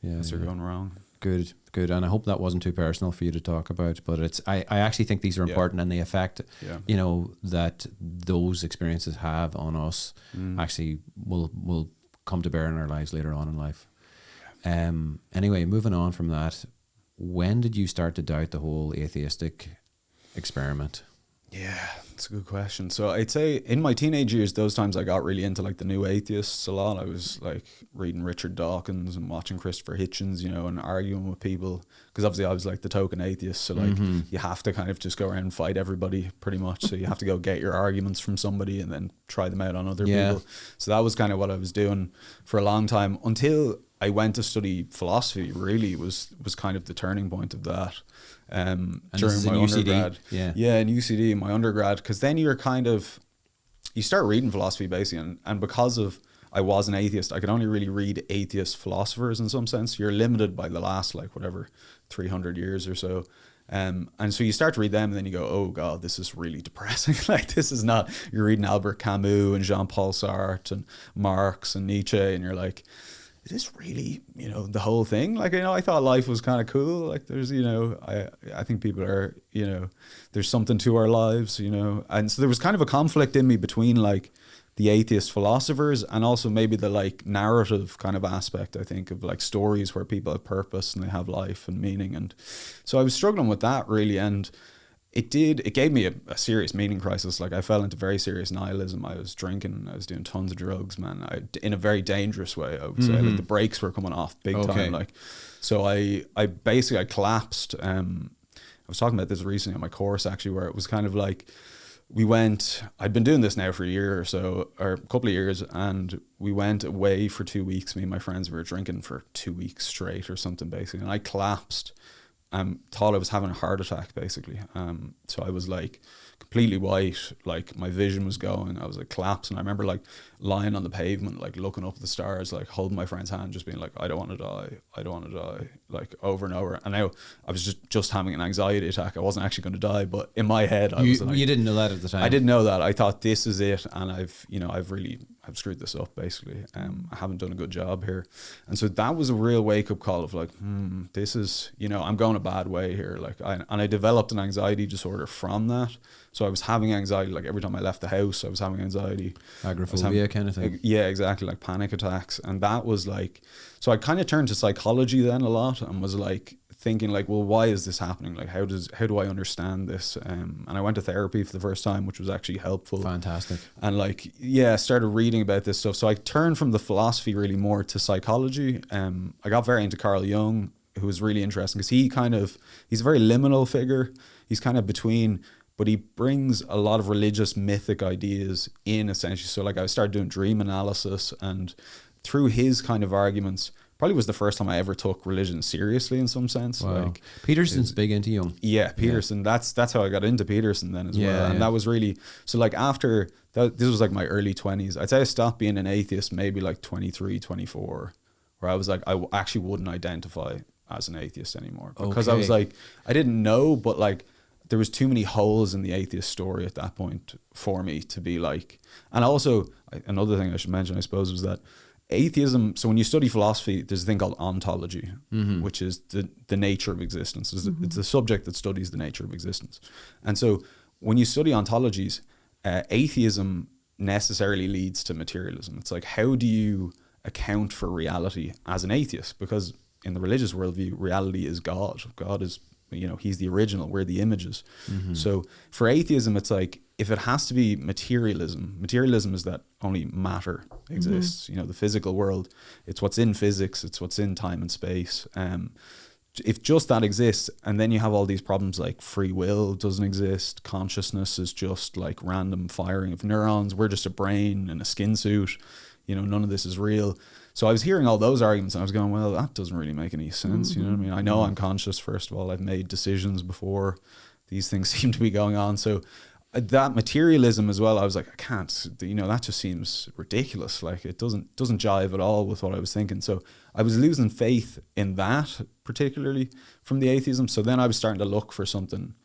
as they're going wrong. Good, and I hope that wasn't too personal for you to talk about, but I actually think these are important, and the effect that those experiences have on us actually will come to bear in our lives later on in life. Anyway, moving on from that, when did you start to doubt the whole atheistic experiment? Yeah, that's a good question. So I'd say in my teenage years, those times I got really into like the new atheists a lot. I was like reading Richard Dawkins and watching Christopher Hitchens, and arguing with people, because obviously I was like the token atheist. So like you have to kind of just go around and fight everybody pretty much. So you have to go get your arguments from somebody and then try them out on other people. So that was kind of what I was doing for a long time until I went to study philosophy. Really was kind of the turning point of that. During my undergrad, in UCD in my undergrad, because then you start reading philosophy basically, and because of I was an atheist, I could only really read atheist philosophers in some sense. You're limited by the last 300 years or so. And so you start to read them, and then you go, oh God, this is really depressing. Like, this is not, you're reading Albert Camus and Jean-Paul Sartre and Marx and Nietzsche, and you're like, is this really, you know, the whole thing? Like, you know, I thought life was kind of cool. Like there's, you know, I think people are, you know, there's something to our lives, you know. And so there was kind of a conflict in me between like the atheist philosophers and also maybe the like narrative kind of aspect, I think, of like stories where people have purpose and they have life and meaning. And so I was struggling with that really. And it gave me a serious meaning crisis. Like I fell into very serious nihilism. I was drinking, I was doing tons of drugs, man. In a very dangerous way, I would say. Like the brakes were coming off big time. Like, so I basically collapsed. I was talking about this recently on my course actually, where it was kind of like, I'd been doing this now for a year or so, or a couple of years, and we went away for 2 weeks. Me and my friends, we were drinking for 2 weeks straight or something basically. And I collapsed. Thought I was having a heart attack basically. So I was like completely white, like my vision was going. I was like collapsing. I remember like lying on the pavement, like looking up at the stars, like holding my friend's hand, just being like, I don't want to die, I don't want to die, like over and over. And now I was just having an anxiety attack. I wasn't actually going to die, but in my head I was like, you didn't know that at the time. I didn't know that. I thought this is it, and I've screwed this up basically. I haven't done a good job here. And so that was a real wake up call of like, this is, you know, I'm going a bad way here. Like I developed an anxiety disorder from that. So I was having anxiety, like every time I left the house, I was having anxiety. Agoraphobia kind of thing. Yeah, exactly. Like panic attacks. And that was like, so I kind of turned to psychology then a lot and was like thinking like, well, why is this happening? Like, how do I understand this? And I went to therapy for the first time, which was actually helpful. Fantastic. And like, yeah, started reading about this stuff. So I turned from the philosophy really more to psychology. I got very into Carl Jung, who was really interesting because he's a very liminal figure. He's kind of between, but he brings a lot of religious mythic ideas in essentially. So like I started doing dream analysis, and through his kind of arguments, probably was the first time I ever took religion seriously in some sense. Wow. Like Peterson's big into Jung. Yeah, Peterson. Yeah. That's how I got into Peterson then as well. And that was really, so like after that, this was like my early 20s. I'd say I stopped being an atheist maybe like 23, 24, where I was like, I actually wouldn't identify as an atheist anymore because I was like, I didn't know, but like there was too many holes in the atheist story at that point for me to be like, and also another thing I should mention, I suppose, was that atheism, so when you study philosophy, there's a thing called ontology, which is the nature of existence. It's the subject that studies the nature of existence. And so when you study ontologies, atheism necessarily leads to materialism. It's like, how do you account for reality as an atheist? Because in the religious worldview, reality is God. God is, you know, he's the original, we're the images. So for atheism, it's like, if it has to be materialism is that only matter exists. You know, the physical world, it's what's in physics, it's what's in time and space. If just that exists, and then you have all these problems like free will doesn't exist, consciousness is just like random firing of neurons, we're just a brain in a skin suit, you know, none of this is real. So I was hearing all those arguments and I was going, well, that doesn't really make any sense. You know what I mean? I know I'm conscious, first of all. I've made decisions before. These things seem to be going on. So that materialism as well, I was like, I can't, you know, that just seems ridiculous. Like it doesn't jive at all with what I was thinking. So I was losing faith in that, particularly from the atheism. So then I was starting to look for something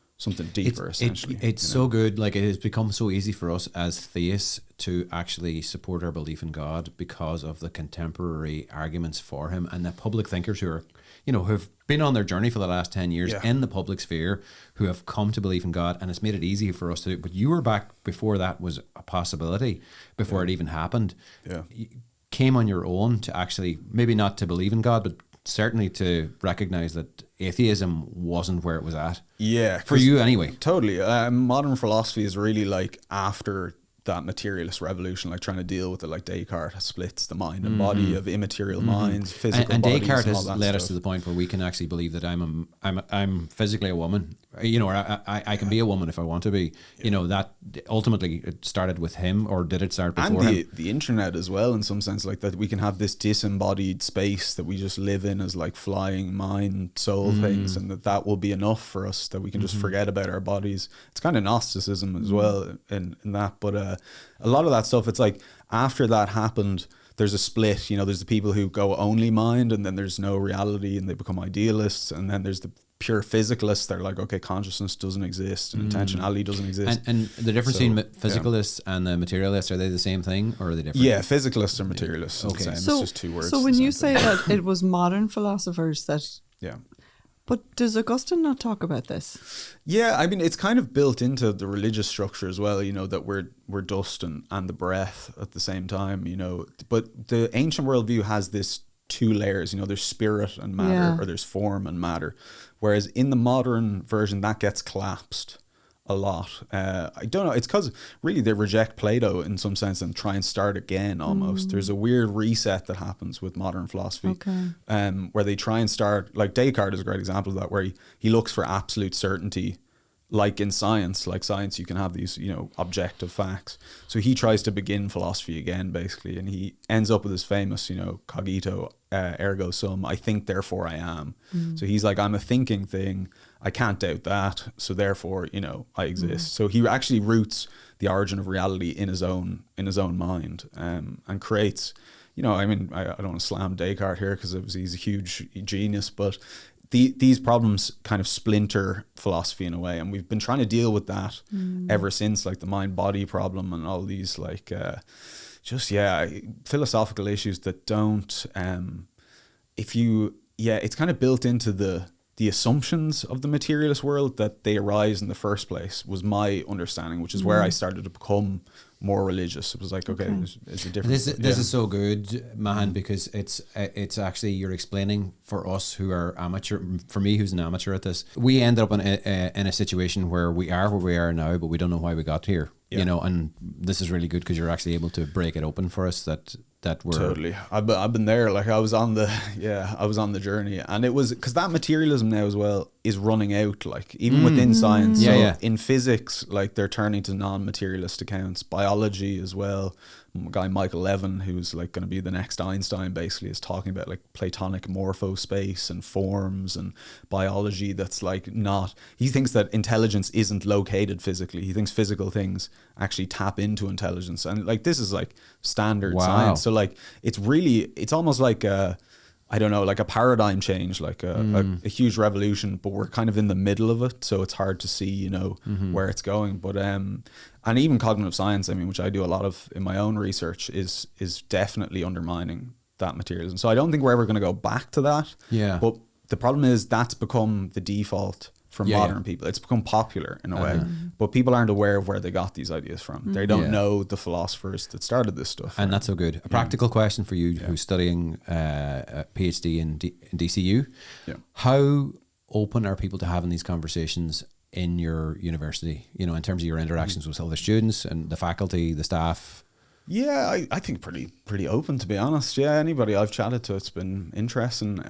deeper, essentially. It's so good. Like it has become so easy for us as theists to actually support our belief in God because of the contemporary arguments for him, and the public thinkers who are, you know, who've been on their journey for the last 10 years in the public sphere, who have come to believe in God, and it's made it easy for us to do. But you were back before that was a possibility, before it even happened. Yeah. You came on your own to actually, maybe not to believe in God, but certainly to recognize that atheism wasn't where it was at. Yeah. For you anyway. Totally. Modern philosophy is really like after that materialist revolution, like trying to deal with it, like Descartes splits the mind and body of immaterial minds, physical and bodies, Descartes and has led us to the point where we can actually believe that I'm physically a woman, you know, or I can be a woman if I want to be. You know, that ultimately it started with him, or did it start before him? And the internet as well, in some sense, like that we can have this disembodied space that we just live in as like flying mind soul things, and that will be enough for us, that we can just forget about our bodies. It's kind of Gnosticism as well in that, but a lot of that stuff, it's like after that happened, there's a split. You know, there's the people who go only mind, and then there's no reality and they become idealists, and then there's the pure physicalists, they're like, okay, consciousness doesn't exist and intentionality doesn't exist. And the difference between physicalists and the materialists, are they the same thing or are they different? Yeah, physicalists are materialists. Okay. It's just two words. So when you say that it was modern philosophers that... Yeah. But does Augustine not talk about this? Yeah, I mean, it's kind of built into the religious structure as well, you know, that we're dust and the breath at the same time, you know. But the ancient worldview has this two layers, you know, there's spirit and matter, or there's form and matter. Whereas in the modern version, that gets collapsed a lot. I don't know, it's because really they reject Plato in some sense and try and start again almost. There's a weird reset that happens with modern philosophy, where they try and start, like Descartes is a great example of that, where he looks for absolute certainty. Like in science, you can have these, you know, objective facts. So he tries to begin philosophy again, basically, and he ends up with this famous, you know, cogito ergo sum, I think, therefore I am. So he's like, I'm a thinking thing. I can't doubt that. So therefore, you know, I exist. So he actually roots the origin of reality in his own mind, and creates, you know, I mean, I don't want to slam Descartes here because he's a huge genius, but these problems kind of splinter philosophy in a way, and we've been trying to deal with that ever since, like the mind-body problem and all these like philosophical issues that don't it's kind of built into the assumptions of the materialist world that they arise in the first place, was my understanding, which is where I started to become more religious. It was like, okay, there's a difference. This is so good, Mahan, because it's actually, you're explaining for us who are amateur, for me who's an amateur at this, we ended up in a situation where we are now, but we don't know why we got here. You know, and this is really good because you're actually able to break it open for us that we're totally. I've been there. Like I was on the journey, and it was because that materialism now as well is running out. Like even within science, in physics, like they're turning to non-materialist accounts. Biology as well. A guy Michael Levin, who's like going to be the next Einstein, basically is talking about like Platonic morphospace and forms and biology. That's like not. He thinks that intelligence isn't located physically. He thinks physical things actually tap into intelligence, and like this is like standard science. So like it's almost like I don't know, like a paradigm change, like a huge revolution, but we're kind of in the middle of it, so it's hard to see, you know, where it's going. But and even cognitive science, I mean, which I do a lot of in my own research, is definitely undermining that materialism. So I don't think we're ever going to go back to that. Yeah. But the problem is that's become the default for modern people. It's become popular in a way, but people aren't aware of where they got these ideas from. They don't know the philosophers that started this stuff. And that's so good. A practical question for you who's studying a PhD in DCU. Yeah. How open are people to having these conversations in your university, you know, in terms of your interactions with other students and the faculty, the staff? Yeah, I think pretty open, to be honest. Yeah, anybody I've chatted to, it's been interesting.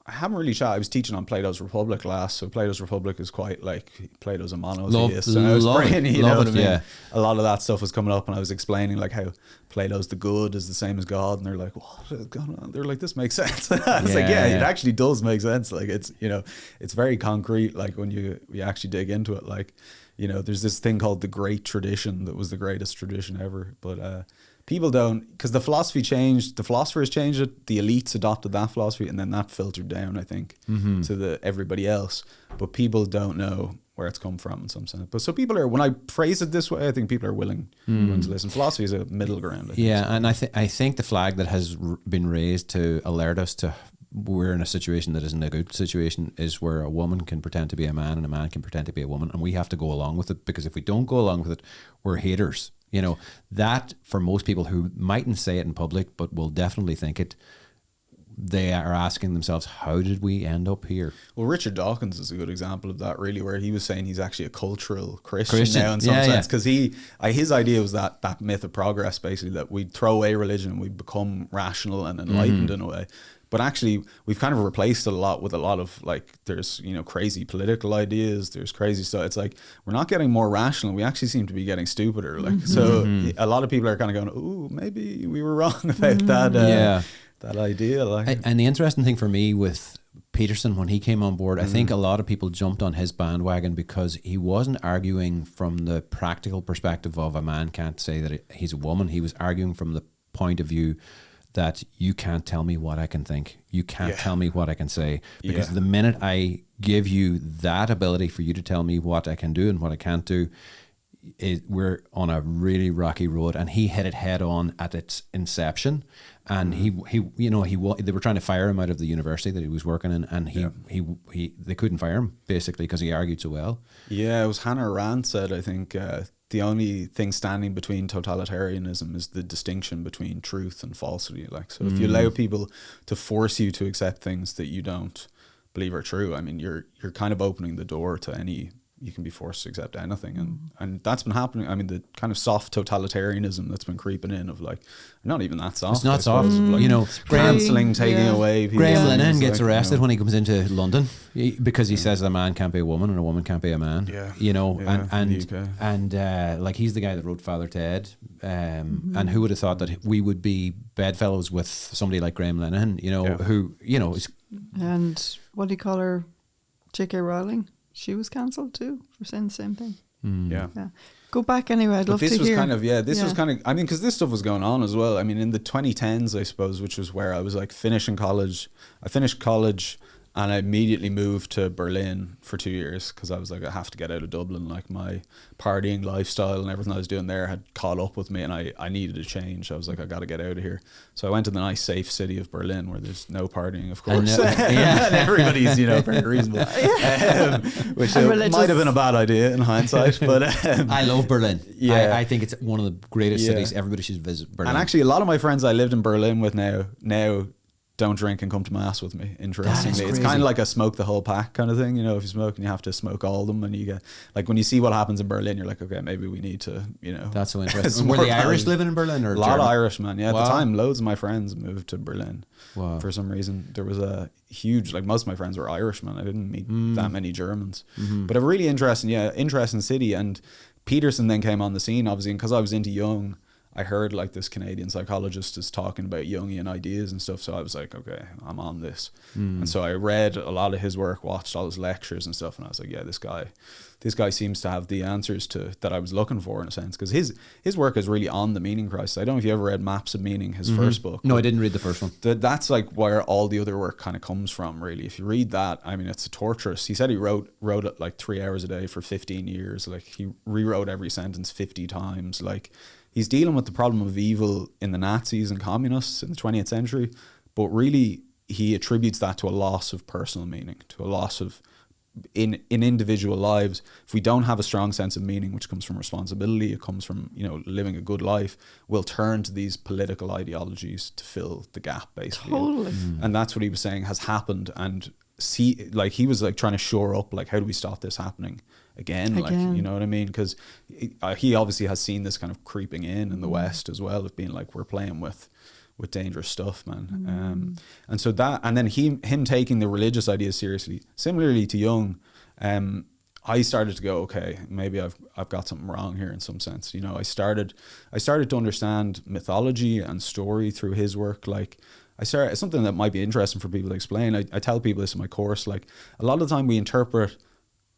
I haven't really chatted. I was teaching on Plato's Republic last, so Plato's Republic is quite like Plato's a monotheist, and I was praying, you know what I mean? Yeah. A lot of that stuff was coming up, and I was explaining like how Plato's the good is the same as God, and they're like, what is going on? They're like, this makes sense. It's like, it actually does make sense. Like it's, you know, it's very concrete. Like when you actually dig into it, like, you know, there's this thing called the Great Tradition that was the greatest tradition ever, but people don't, because the philosophy changed, the philosophers changed it, the elites adopted that philosophy, and then that filtered down, I think, to everybody else. But people don't know where it's come from in some sense. But so people are, when I phrase it this way, I think people are willing to listen. Philosophy is a middle ground. And I think the flag that has been raised to alert us to we're in a situation that isn't a good situation is where a woman can pretend to be a man and a man can pretend to be a woman, and we have to go along with it, because if we don't go along with it, we're haters. You know, that for most people who mightn't say it in public but will definitely think it, they are asking themselves, how did we end up here? Well, Richard Dawkins is a good example of that, really, where he was saying he's actually a cultural Christian now in some sense, because his idea was that myth of progress, basically, that we'd throw away religion and we'd become rational and enlightened in a way. But actually, we've kind of replaced it a lot with a lot of, like, there's, you know, crazy political ideas, there's crazy stuff. It's like, we're not getting more rational. We actually seem to be getting stupider. Like, so a lot of people are kind of going, ooh, maybe we were wrong about that idea. Like. And the interesting thing for me with Peterson, when he came on board, I think a lot of people jumped on his bandwagon because he wasn't arguing from the practical perspective of a man can't say that he's a woman. He was arguing from the point of view that you can't tell me what I can think. You can't tell me what I can say, because the minute I give you that ability for you to tell me what I can do and what I can't do, we're on a really rocky road. And he hit it head on at its inception. And he they were trying to fire him out of the university that he was working in, and they couldn't fire him basically because he argued so well. Yeah, it was Hannah Arendt said, I think, the only thing standing between totalitarianism is the distinction between truth and falsity. Like, so if you allow people to force you to accept things that you don't believe are true, I mean, you're kind of opening the door to any. You can be forced to accept anything, and that's been happening. I mean, the kind of soft totalitarianism that's been creeping in of like, not even that soft. It's not soft, like, you know. Cancelling, taking away. Graham Lennon gets arrested when he comes into London because he says a man can't be a woman and a woman can't be a man. Yeah, you know, and like he's the guy that wrote Father Ted, and who would have thought that we would be bedfellows with somebody like Graham Lennon, you know, who is. And what do you call her, J.K. Rowling? She was cancelled too for saying the same thing. Yeah. Go back ananyway. I'd love to hear. This was kind of, I mean, because this stuff was going on as well. I mean, in the 2010s, I suppose, which was where I was like finishing college. I finished college and I immediately moved to Berlin for 2 years because I was like, I have to get out of Dublin. Like, my partying lifestyle and everything I was doing there had caught up with me, and I needed a change. I was like, I got to get out of here. So I went to the nice, safe city of Berlin where there's no partying, of course. And everybody's, very reasonable. Which might have been a bad idea in hindsight. But I love Berlin. Yeah. I think it's one of the greatest cities. Everybody should visit Berlin. And actually, a lot of my friends I lived in Berlin with now don't drink and come to mass with me, interestingly. It's kind of like a smoke the whole pack kind of thing. You know, if you smoke and you have to smoke all of them, and you get, like, when you see what happens in Berlin, you're like, okay, maybe we need to, That's so interesting. Were the Irish living in Berlin? Or a lot of Irish, man. Yeah, at the time, loads of my friends moved to Berlin. Wow. For some reason. There was a huge, like, most of my friends were Irish, man. I didn't meet that many Germans. But a really interesting city. And Peterson then came on the scene, obviously, and because I was into Jung, I heard like this Canadian psychologist is talking about Jungian ideas and stuff. So I was like, okay, I'm on this. And so I read a lot of his work, watched all his lectures and stuff. And I was like, yeah, this guy seems to have the answers that I was looking for, in a sense. Because his work is really on the meaning crisis. I don't know if you ever read Maps of Meaning, his first book. No, I didn't read the first one. That's like where all the other work kind of comes from, really. If you read that, I mean, it's torturous. He said he wrote it like 3 hours a day for 15 years. Like, he rewrote every sentence 50 times. Like, he's dealing with the problem of evil in the Nazis and communists in the 20th century, but really he attributes that to a loss of personal meaning, to a loss of, in individual lives. If we don't have a strong sense of meaning, which comes from responsibility, it comes from, living a good life, we'll turn to these political ideologies to fill the gap, basically. Totally. And that's what he was saying has happened. And he was like trying to shore up, like, how do we stop this happening again? Like, you know what I mean? Because he obviously has seen this kind of creeping in the West as well, of being like, we're playing with dangerous stuff, man. And so that, and then him taking the religious ideas seriously, similarly to Jung, I started to go, okay, maybe I've got something wrong here in some sense. I started to understand mythology and story through his work. Like, something that might be interesting for people to explain. I tell people this in my course. Like, a lot of the time we interpret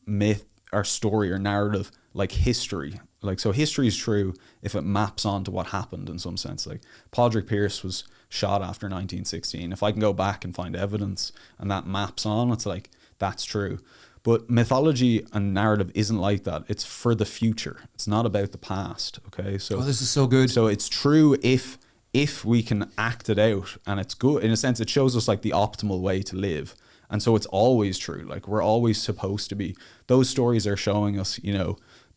myth or story or narrative like history. Like, so history is true if it maps onto what happened in some sense. Like, Padraig Pearse was shot after 1916. If I can go back and find evidence and that maps on, it's like, that's true. But mythology and narrative isn't like that. It's for the future. It's not about the past. Okay. So this is so good. So it's true if we can act it out, and it's good in a sense. It shows us like the optimal way to live. And so it's always true. Like, we're always supposed to be, those stories are showing us,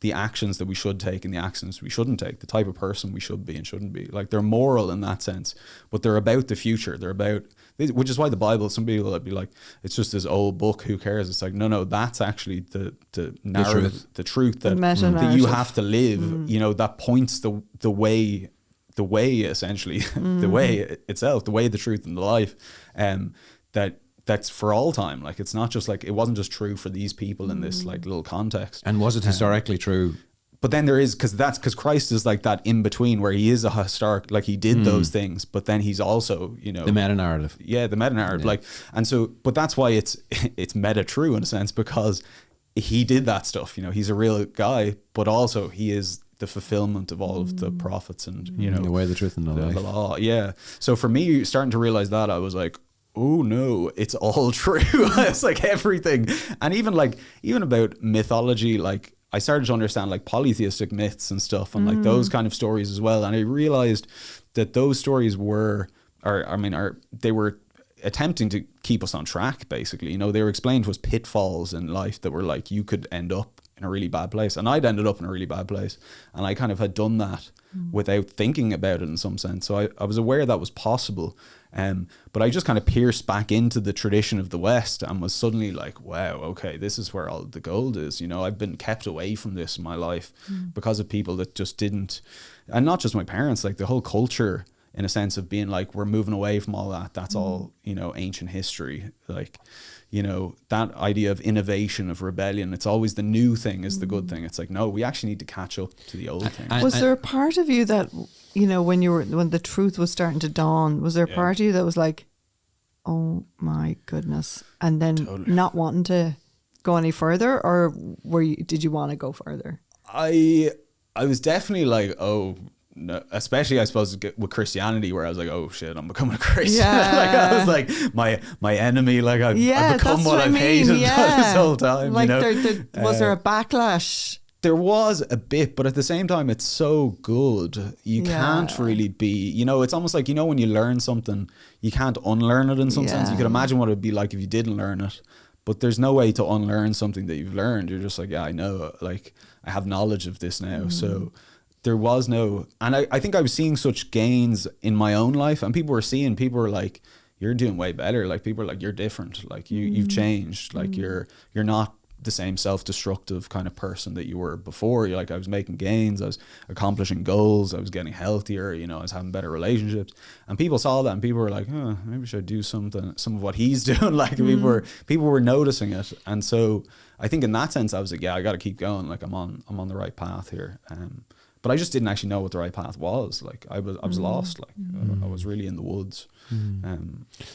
the actions that we should take and the actions we shouldn't take, the type of person we should be and shouldn't be. Like, they're moral in that sense, but they're about the future. They're about, which is why the Bible, some people would be like, it's just this old book, who cares? It's like, no, that's actually the narrative, the truth that you have to live, that points the way essentially, the way itself, the way, the truth, and the life, that's for all time. Like, it's not just like, it wasn't just true for these people in this like little context. And was it historically true? But then there is, because Christ is like that in between, where he is a historic, like, he did those things, but then he's also, the meta narrative. Yeah, the meta narrative. Yeah. Like, and so, but that's why it's meta true in a sense, because he did that stuff. He's a real guy, but also he is the fulfillment of all of the prophets and, you know, the way, the truth, and the life. The law. Yeah. So for me, starting to realize that, I was like, oh no, it's all true. It's like everything. And even about mythology, like I started to understand like polytheistic myths and stuff and like those kind of stories as well. And I realized that those stories were attempting to keep us on track, basically. You know, they were explained to us pitfalls in life that were like, you could end up in a really bad place. And I'd ended up in a really bad place. And I kind of had done that without thinking about it in some sense. So I was aware that was possible. But I just kind of pierced back into the tradition of the West and was suddenly like, wow, okay, this is where all the gold is. You know, I've been kept away from this in my life because of people that just didn't, and not just my parents, like the whole culture, in a sense of being like, we're moving away from all that. That's all, you know, ancient history. Like, you know, that idea of innovation, of rebellion, it's always the new thing is the good thing. It's like, no, we actually need to catch up to the old thing. Was there a part of you that, you know, when the truth was starting to dawn, was there a part of you that was like, oh my goodness, and then not wanting to go any further, or did you want to go further? I was definitely like, oh no, especially I suppose with Christianity, where I was like, oh shit, I'm becoming a Christian. Like I was like my enemy, like I've become what I've hated this whole time. Like, you know? Was there a backlash? There was a bit, but at the same time, it's so good. You can't really be, you know, it's almost like, you know, when you learn something, you can't unlearn it in some sense. You could imagine what it would be like if you didn't learn it, but there's no way to unlearn something that you've learned. You're just like, yeah, I know, like I have knowledge of this now. So there was no, and I think I was seeing such gains in my own life, and people were like, you're doing way better. Like people are like, you're different. Like you've changed. Like you're not the same self-destructive kind of person that you were before. You're like, I was making gains, I was accomplishing goals, I was getting healthier, you know, I was having better relationships, and people saw that and people were like, oh, maybe I should do some of what he's doing. Like people were noticing it. And so I think in that sense I was like, yeah, I got to keep going. Like I'm on the right path here. But I just didn't actually know what the right path was. Like I was lost. Like I was really in the woods.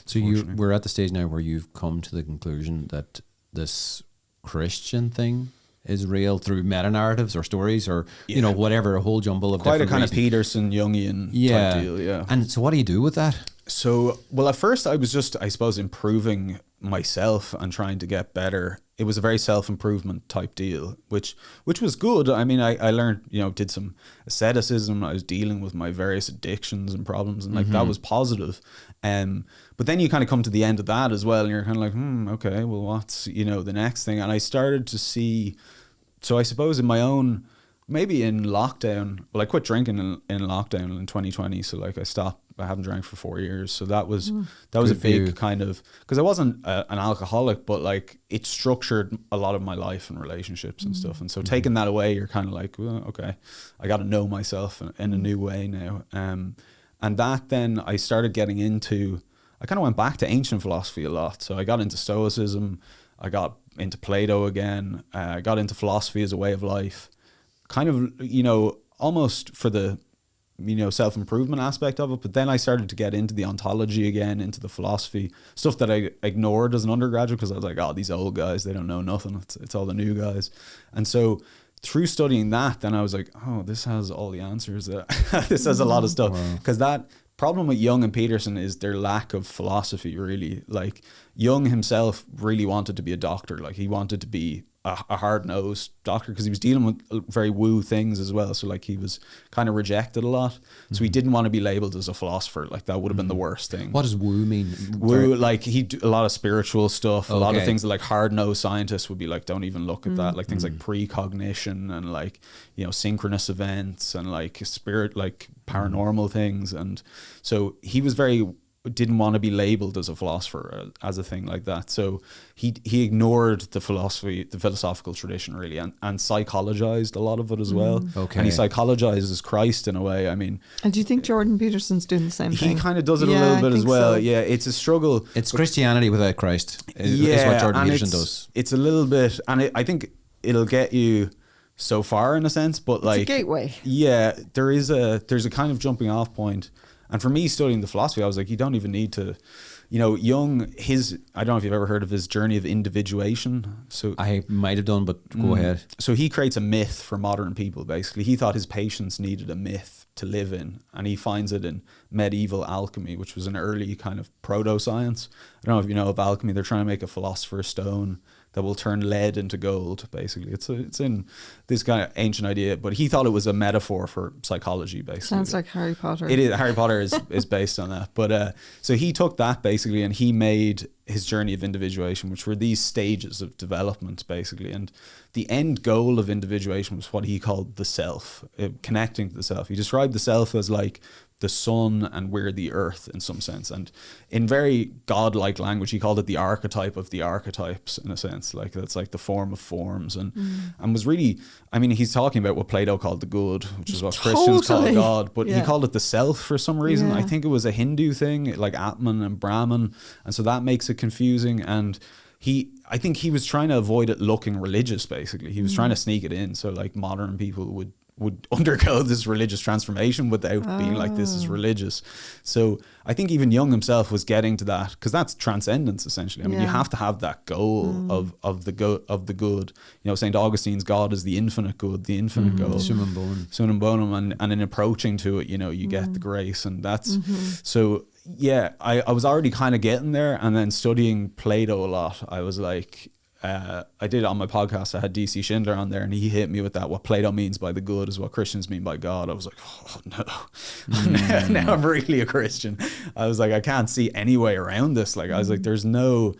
So we're at the stage now where you've come to the conclusion that this Christian thing is real through meta narratives or stories or you know, whatever, a whole jumble of quite a kind reasons. of Peterson Jungian type deal. Yeah. And so what do you do with that? So, well, at first I was just, I suppose, improving myself and trying to get better. It was a very self-improvement type deal, which was good. I mean, I learned, you know, did some asceticism. I was dealing with my various addictions and problems, and like that was positive. But then you kind of come to the end of that as well, and you're kind of like, okay, well, what's, you know, the next thing? And I started to see, so I suppose in my own, maybe in lockdown, well, I quit drinking in lockdown in 2020. So like I haven't drank for 4 years. So that was a big kind of, because I wasn't an alcoholic, but like it structured a lot of my life and relationships and stuff. And so taking that away, you're kind of like, well, okay, I got to know myself in a new way now. And that then I started getting into, I kind of went back to ancient philosophy a lot. So I got into Stoicism, I got into Plato again, I got into philosophy as a way of life, kind of, you know, almost for the, you know, self-improvement aspect of it. But then I started to get into the ontology again, into the philosophy stuff that I ignored as an undergraduate because I was like, oh, these old guys, they don't know nothing. It's all the new guys. And so through studying that, then I was like, oh, this has all the answers. This has a lot of stuff. Because that problem with Jung and Peterson is their lack of philosophy, really. Like Jung himself really wanted to be a doctor. Like he wanted to be a hard-nosed doctor because he was dealing with very woo things as well. So like he was kind of rejected a lot. So he didn't want to be labeled as a philosopher. Like that would have been the worst thing. What does woo mean? Woo, like he do a lot of spiritual stuff, a lot of things that like hard-nosed scientists would be like, don't even look at that. Like things like precognition and like, you know, synchronous events and like spirit, like paranormal things. And so he was didn't want to be labeled as a philosopher, as a thing like that. So he ignored the philosophical tradition really, and psychologized a lot of it as well. And he psychologizes Christ in a way. I mean, and do you think Jordan Peterson's doing the same thing? He kind of does it a little bit as well. So. Yeah, it's a struggle. It's Christianity without Christ. Is what Jordan Peterson does. It's a little bit, and I think it'll get you so far in a sense, but like it's a gateway. Yeah, there's a kind of jumping off point. And for me, studying the philosophy, I was like, you don't even need to, Jung, I don't know if you've ever heard of his journey of individuation. So I might have done, but go ahead. So he creates a myth for modern people, basically. He thought his patients needed a myth to live in, and he finds it in medieval alchemy, which was an early kind of proto-science. I don't know if you know of alchemy. They're trying to make a philosopher's stone that will turn lead into gold, basically. It's in this kind of ancient idea, but he thought it was a metaphor for psychology, basically. Sounds like Harry Potter. It is. Harry Potter is based on that. But so he took that, basically, and he made his journey of individuation, which were these stages of development, basically. And the end goal of individuation was what he called the self, connecting to the self. He described the self as like the sun and we're the earth in some sense. And in very godlike language, he called it the archetype of the archetypes, in a sense. Like that's like the form of forms. And was really, I mean, he's talking about what Plato called the good, which is what Christians call God, but he called it the self for some reason. I think it was a Hindu thing, like Atman and Brahman. And so that makes it confusing. And I think he was trying to avoid it looking religious, basically. He was trying to sneak it in. So like modern people would undergo this religious transformation without being like, this is religious. So I think even Jung himself was getting to that, because that's transcendence, essentially. I mean, you have to have that goal of the good. St. Augustine's God is the infinite good, the infinite goal. Summum bonum. And in approaching to it, you get the grace. And that's so. Yeah, I was already kind of getting there, and then studying Plato a lot. I was like, I did on my podcast, I had DC Schindler on there, and he hit me with that. What Plato means by the good is what Christians mean by God. I was like, oh no, now I'm really a Christian. I was like, I can't see any way around this. Like, I was like, there's no,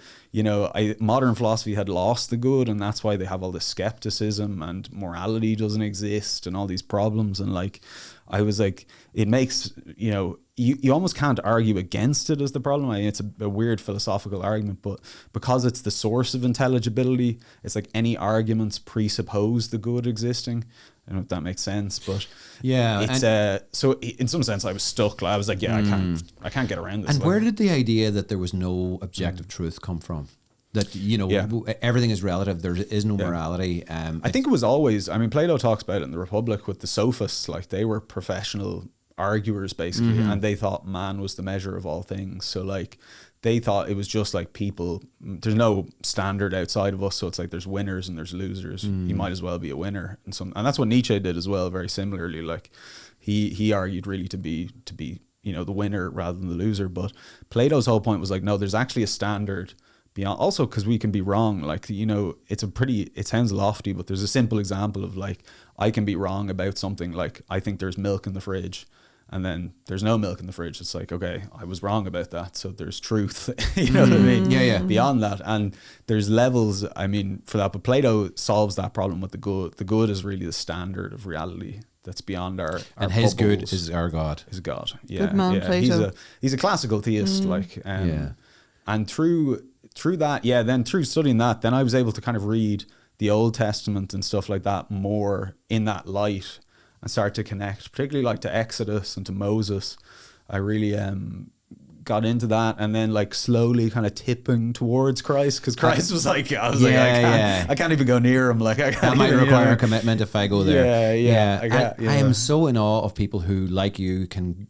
modern philosophy had lost the good, and that's why they have all this skepticism, and morality doesn't exist, and all these problems. And like, I was like, it makes, you almost can't argue against it as the problem. I mean, it's a weird philosophical argument, but because it's the source of intelligibility, it's like any arguments presuppose the good existing. I don't know if that makes sense, but yeah, it's so in some sense I was stuck. I was like, I can't get around this. And where did the idea that there was no objective truth come from? That everything is relative. There is no morality. I think it was always. I mean, Plato talks about it in the Republic with the sophists. Like, they were professional arguers, basically, and they thought man was the measure of all things. So like, they thought it was just like people. There's no standard outside of us. So it's like there's winners and there's losers. You might as well be a winner, and that's what Nietzsche did as well. Very similarly, like he argued really to be the winner rather than the loser. But Plato's whole point was like, no, there's actually a standard beyond, also because we can be wrong. Like, it sounds lofty, but there's a simple example of like, I can be wrong about something. Like, I think there's milk in the fridge, and then there's no milk in the fridge. It's like, okay, I was wrong about that, so there's truth. You know what I mean? Yeah. Beyond that, and there's levels, I mean, for that. But Plato solves that problem with the good. The good is really the standard of reality that's beyond our and his bubbles. Good is our God. His God. Yeah. Good man, Plato. He's a classical theist. And through that, then through studying that, then I was able to kind of read the Old Testament and stuff like that more in that light, and start to connect, particularly like to Exodus and to Moses. I really got into that, and then like slowly kind of tipping towards Christ, because Christ was like, I can't even go near him. Like, that might require a commitment if I go there. I am so in awe of people who, like you, can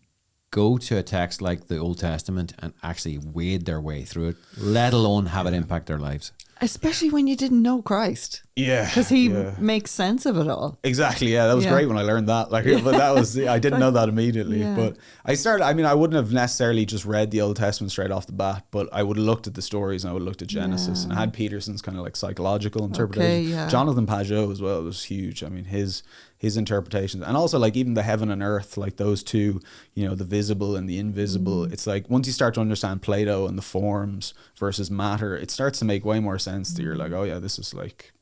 go to a text like the Old Testament and actually wade their way through it, let alone have it impact their lives. Especially when you didn't know Christ. Yeah. Because he makes sense of it all. Exactly. Yeah. That was great when I learned that. Like, but that was, I didn't know that immediately. Yeah. But I wouldn't have necessarily just read the Old Testament straight off the bat, but I would have looked at the stories, and I would have looked at Genesis, and I had Peterson's kind of like psychological interpretation. Jonathan Pajot as well was huge. I mean, his interpretations, and also like even the heaven and earth, like those two, the visible and the invisible. It's like, once you start to understand Plato and the forms versus matter, it starts to make way more sense that you're like, oh yeah, this is like,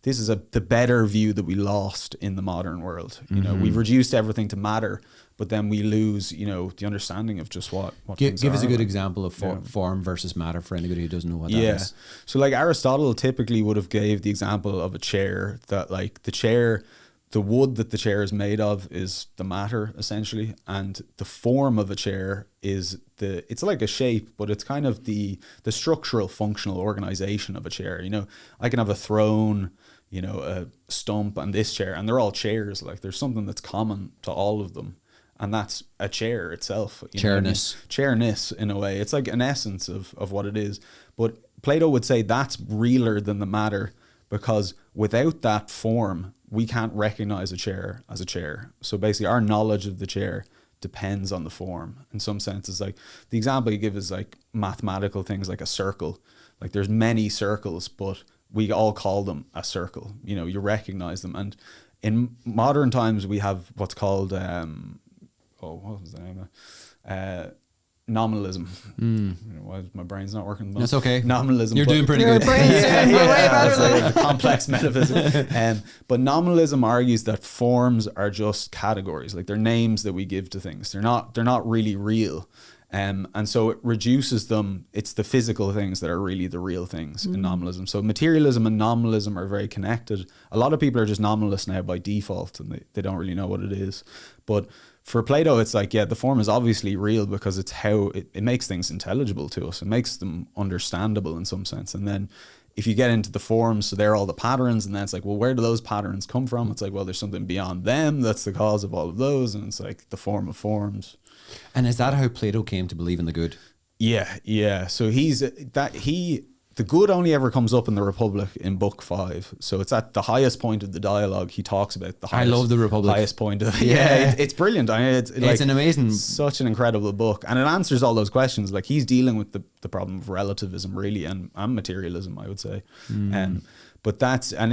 this is the better view that we lost in the modern world. We've reduced everything to matter, but then we lose, the understanding of just what give us a good example of form versus matter for anybody who doesn't know what that is. So like Aristotle typically would have gave the example of a chair, that like the wood that the chair is made of is the matter, essentially, and the form of a chair is it's like a shape, but it's kind of the structural functional organization of a chair. I can have a throne, a stump, and this chair, and they're all chairs. Like, there's something that's common to all of them. and that's a chair itself. Chairness. Chairness, in a way. It's like an essence of what it is. But Plato would say that's realer than the matter, because without that form, we can't recognize a chair as a chair. So basically, our knowledge of the chair depends on the form. In some senses, like the example you give is like mathematical things, like a circle. Like there's many circles, but we all call them a circle. You recognize them. And in modern times, we have what's called, what was the name of nominalism. Why my brain's not working? That's okay. Nominalism. You're doing pretty good. Complex metaphysics. But nominalism argues that forms are just categories, like they're names that we give to things. They're not really real. And so it reduces them. It's the physical things that are really the real things in nominalism. So materialism and nominalism are very connected. A lot of people are just nominalists now by default, and they don't really know what it is. But for Plato, it's like, the form is obviously real because it's how it makes things intelligible to us. It makes them understandable in some sense. And then if you get into the forms, so they're all the patterns, and then it's like, well, where do those patterns come from? It's like, well, there's something beyond them that's the cause of all of those. And it's like the form of forms. And is that how Plato came to believe in the good? Yeah. So the good only ever comes up in the Republic in Book 5. So it's at the highest point of the dialogue. He talks about the highest. I love the Republic. Highest point of it's brilliant. I mean, it's an amazing, such an incredible book, and it answers all those questions. Like he's dealing with the problem of relativism, really, and materialism, I would say. But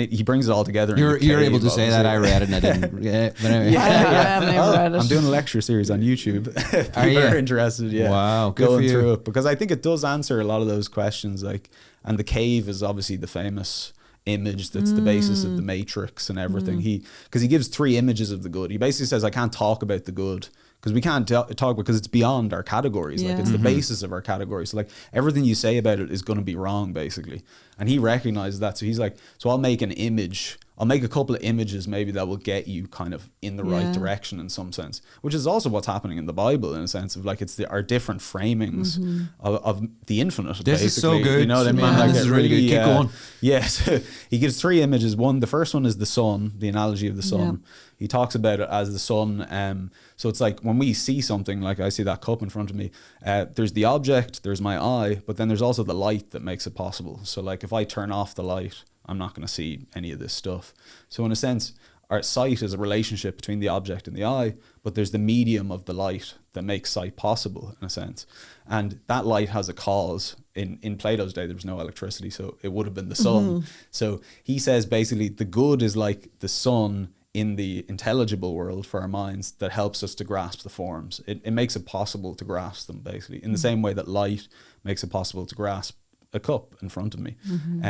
he brings it all together. You're able to say that. I read it and I didn't. But anyway. I'm doing a lecture series on YouTube. If people are interested, wow, good going for you. through it, because I think it does answer a lot of those questions. Like, and the cave is obviously the famous image that's the basis of the Matrix and everything. Because he gives 3 images of the good. He basically says, I can't talk about the good because we can't talk because it's beyond our categories. Like it's the basis of our categories. So like everything you say about it is going to be wrong, basically. And he recognizes that. So he's like, so I'll make an image. I'll make a couple of images maybe that will get you kind of in the right direction in some sense, which is also what's happening in the Bible in a sense of like it's our different framings of the infinite. This basically. is so good. You know what I mean? Man, like this is really good. Keep going. Yes. He gives 3 images. The first one is the sun, the analogy of the sun. He talks about it as the sun. So it's like when we see something, like I see that cup in front of me, there's the object, there's my eye, but then there's also the light that makes it possible. So like if I turn off the light, I'm not going to see any of this stuff. So in a sense, our sight is a relationship between the object and the eye, but there's the medium of the light that makes sight possible in a sense. And that light has a cause. In Plato's day, there was no electricity, so it would have been the sun. So he says basically the good is like the sun in the intelligible world for our minds that helps us to grasp the forms. It makes it possible to grasp them, basically, in the same way that light makes it possible to grasp a cup in front of me.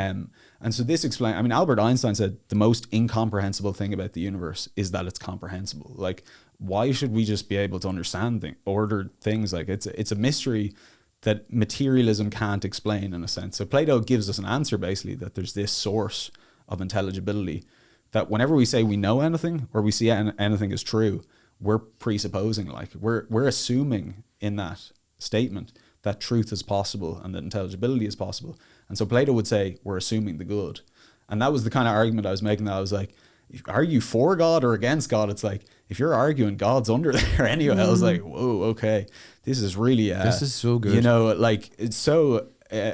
And so this explains, I mean, Albert Einstein said the most incomprehensible thing about the universe is that it's comprehensible. Like, why should we just be able to understand ordered things? Like it's a mystery that materialism can't explain in a sense. So Plato gives us an answer, basically, that there's this source of intelligibility that whenever we say we know anything or we see anything is true, we're presupposing, like we're assuming in that statement that truth is possible and that intelligibility is possible. And so Plato would say we're assuming the good. And that was the kind of argument I was making, that I was like, are you for God or against God? It's like, if you're arguing God's under there anyway, I was like, whoa, okay, this is really, this is so good. You know, like it's so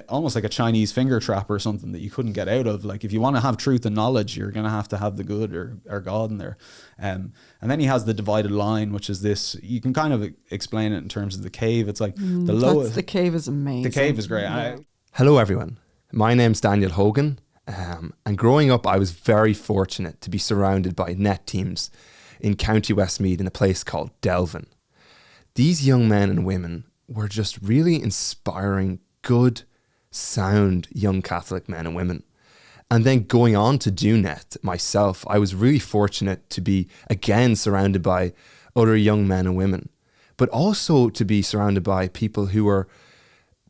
almost like a Chinese finger trap or something that you couldn't get out of. Like if you want to have truth and knowledge, you're going to have the good or God in there. And then he has the divided line, which is this, you can kind of explain it in terms of the cave. It's like the lowest. The cave is amazing. The cave is great. Yeah. Hello, everyone. My name's Daniel Hogan. And growing up, I was very fortunate to be surrounded by net teams in County Westmeath in a place called Delvin. These young men and women were just really inspiring, good, sound young Catholic men and women. And then going on to do net myself, I was really fortunate to be again surrounded by other young men and women, but also to be surrounded by people who were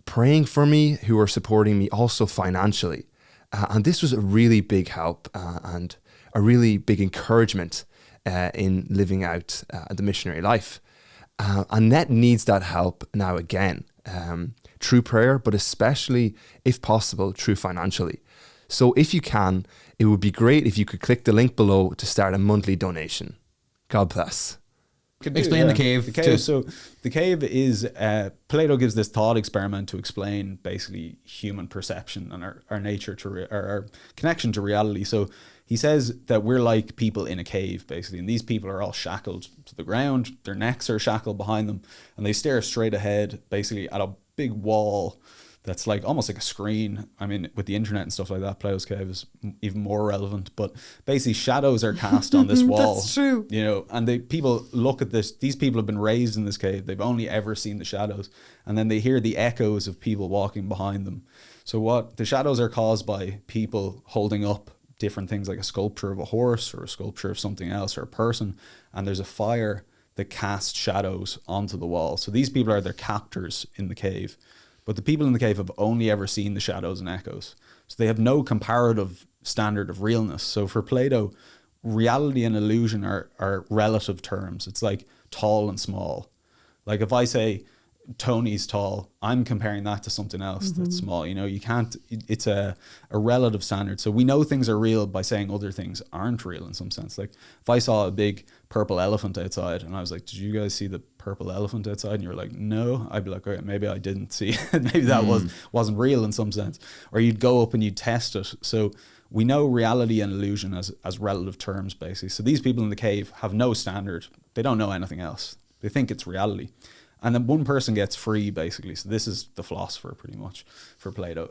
praying for me, who were supporting me also financially. And this was a really big help and a really big encouragement in living out the missionary life. And net needs that help now again, through prayer, but especially, if possible, through financially. So if you can, it would be great if you could click the link below to start a monthly donation. God bless. Explain the cave. The cave. So the cave is Plato gives this thought experiment to explain basically human perception and our nature to our connection to reality. So he says that we're like people in a cave basically, and these people are all shackled to the ground. Their necks are shackled behind them, and they stare straight ahead basically at a big wall that's like almost like a screen. I mean, with the internet and stuff like that, Plato's cave is even more relevant. But basically, shadows are cast on this wall. That's true. You know, and people look at this. These people have been raised in this cave. They've only ever seen the shadows, and then they hear the echoes of people walking behind them. So what the shadows are caused by people holding up different things, like a sculpture of a horse or a sculpture of something else or a person, and there's a fire that casts shadows onto the wall. So these people are their captors in the cave. But the people in the cave have only ever seen the shadows and echoes. So they have no comparative standard of realness. So for Plato, reality and illusion are relative terms. It's like tall and small. Like if I say Tony's tall, I'm comparing that to something else that's small. You know, you can't, it's a relative standard. So we know things are real by saying other things aren't real in some sense. Like if I saw a big purple elephant outside and I was like, did you guys see the purple elephant outside? And you're like, no. I'd be like, okay, maybe I didn't see it. Maybe that wasn't real in some sense. Or you'd go up and you'd test it. So we know reality and illusion as relative terms basically. So these people in the cave have no standard. They don't know anything else. They think it's reality. And then one person gets free, basically. So this is the philosopher, pretty much, for Plato.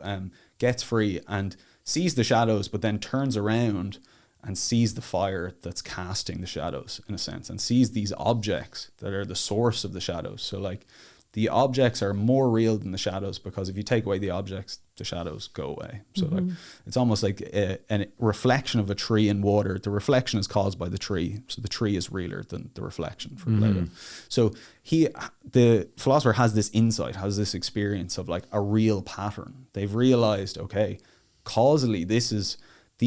Gets free and sees the shadows, but then turns around and sees the fire that's casting the shadows, in a sense, and sees these objects that are the source of the shadows. So, like, the objects are more real than the shadows, because if you take away the objects, the shadows go away. So like it's almost like a reflection of a tree in water. The reflection is caused by the tree, so the tree is realer than the reflection for Plato. So the philosopher has this insight, has this experience of like a real pattern. They've realized, okay, causally these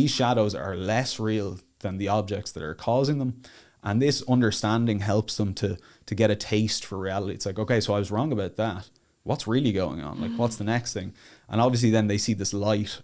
shadows are less real than the objects that are causing them. And this understanding helps them to get a taste for reality. It's like, okay, so I was wrong about that. What's really going on? Like, what's the next thing? And obviously then they see this light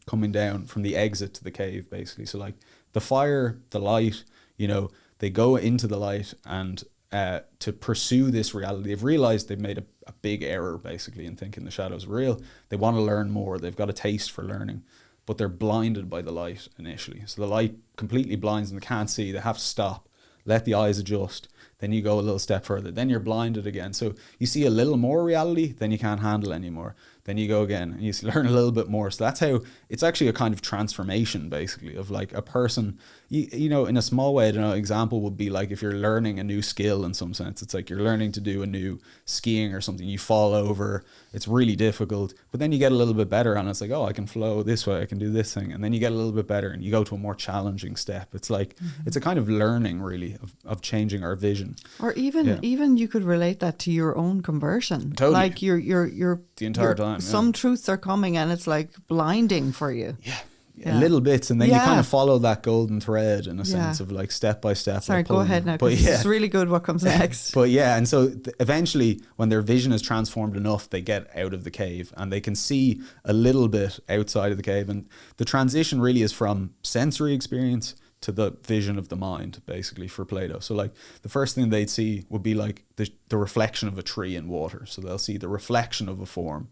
coming down from the exit to the cave, basically. So like the fire, the light, you know, they go into the light and to pursue this reality. They've realized they've made a big error, basically, in thinking the shadows are real. They want to learn more. They've got a taste for learning, but they're blinded by the light initially. So the light completely blinds them. They can't see. They have to stop. Let the eyes adjust. Then you go a little step further. Then you're blinded again. So you see a little more reality, then you can't handle anymore. Then you go again and you learn a little bit more. So that's how it's actually a kind of transformation, basically, of like a person, you know, in a small way, I don't know, example would be like if you're learning a new skill in some sense. It's like you're learning to do a new skiing or something. You fall over. It's really difficult. But then you get a little bit better and it's like, oh, I can flow this way. I can do this thing. And then you get a little bit better and you go to a more challenging step. It's like, it's a kind of learning, really, of changing our vision. Or even you could relate that to your own conversion. Totally. Like you're the entire time. Some truths are coming and it's like blinding for you. Yeah. Little bits, and then you kind of follow that golden thread in a sense of like step by step. Sorry, like go ahead now, because it's really good what comes next. But yeah, and so eventually when their vision is transformed enough, they get out of the cave and they can see a little bit outside of the cave. And the transition really is from sensory experience to the vision of the mind, basically, for Plato. So like the first thing they'd see would be like the reflection of a tree in water. So they'll see the reflection of a form.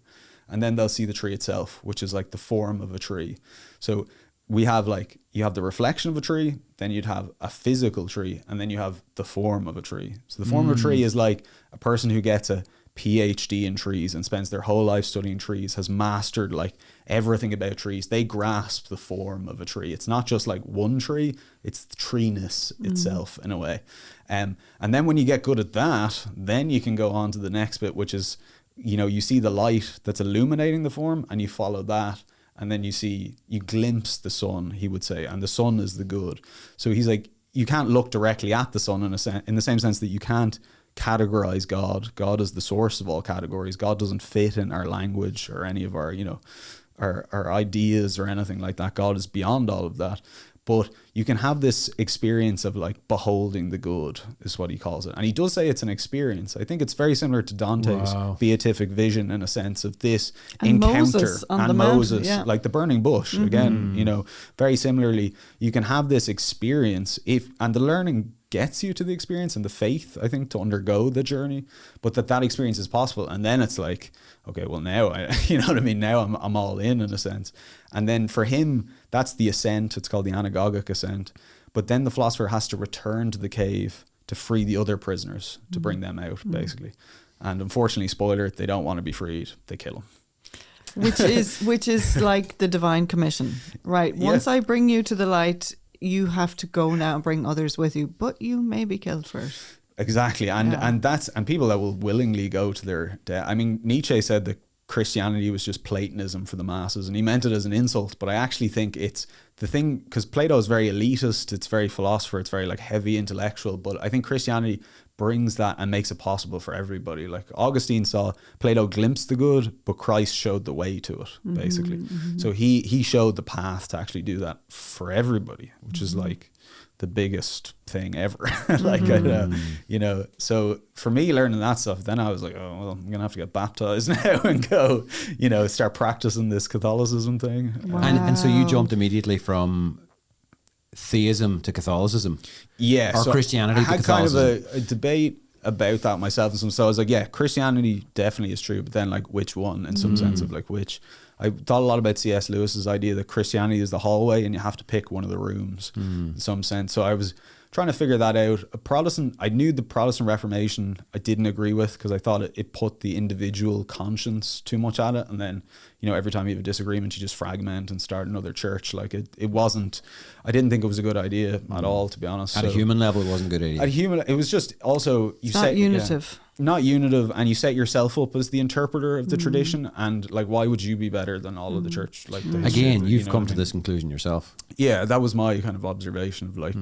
And then they'll see the tree itself, which is like the form of a tree. So we have like, you have the reflection of a tree, then you'd have a physical tree, and then you have the form of a tree. So the form of a tree is like a person who gets a PhD in trees and spends their whole life studying trees, has mastered like everything about trees. They grasp the form of a tree. It's not just like one tree, it's the treeness itself in a way. And then when you get good at that, then you can go on to the next bit, which is, you know, you see the light that's illuminating the form and you follow that. And then you glimpse the sun, he would say, and the sun is the good. So he's like, you can't look directly at the sun in the same sense that you can't categorize God. God is the source of all categories. God doesn't fit in our language or any of our, you know, our ideas or anything like that. God is beyond all of that. But you can have this experience of like beholding the good, is what he calls it. And he does say it's an experience. I think it's very similar to Dante's beatific vision in a sense of this and encounter. Moses, like the burning bush, again, you know, very similarly, you can have this experience and the learning gets you to the experience and the faith, I think, to undergo the journey, but that experience is possible. And then it's like, okay, well now, you know what I mean? Now I'm all in a sense. And then for him, that's the ascent. It's called the anagogic ascent. But then the philosopher has to return to the cave to free the other prisoners, to bring them out, basically. And unfortunately, spoiler, they don't want to be freed. They kill them. Which is like the divine commission, right? Once I bring you to the light, you have to go now and bring others with you, but you may be killed first. Exactly. And people that will willingly go to their death. I mean, Nietzsche said that Christianity was just Platonism for the masses, and he meant it as an insult, but I actually think it's the thing, because Plato is very elitist, it's very philosopher, it's very like heavy intellectual, but I think Christianity brings that and makes it possible for everybody. Like Augustine saw Plato glimpse the good, but Christ showed the way to it, basically. So he showed the path to actually do that for everybody, which is like the biggest thing ever. Like, you know, so for me learning that stuff, then I was like, oh, well, I'm going to have to get baptized now and go, you know, start practicing this Catholicism thing. Wow. And so you jumped immediately from theism to Catholicism. Yeah. Or so Christianity I to had kind Catholicism. of a debate about that myself. And so I was like, yeah, Christianity definitely is true, but then like which one, in some sense of like which. I thought a lot about C.S. Lewis's idea that Christianity is the hallway and you have to pick one of the rooms in some sense. So I was trying to figure that out. I knew the Protestant Reformation I didn't agree with, because I thought it put the individual conscience too much at it. And then, you know, every time you have a disagreement, you just fragment and start another church. Like it wasn't, I didn't think it was a good idea at all, to be honest. At a human level, it wasn't a good idea. It was just also, it's not unitive. Not unitive, and you set yourself up as the interpreter of the tradition, and like, why would you be better than all of the church? Like, again, you've come to this conclusion yourself. Yeah, that was my kind of observation of like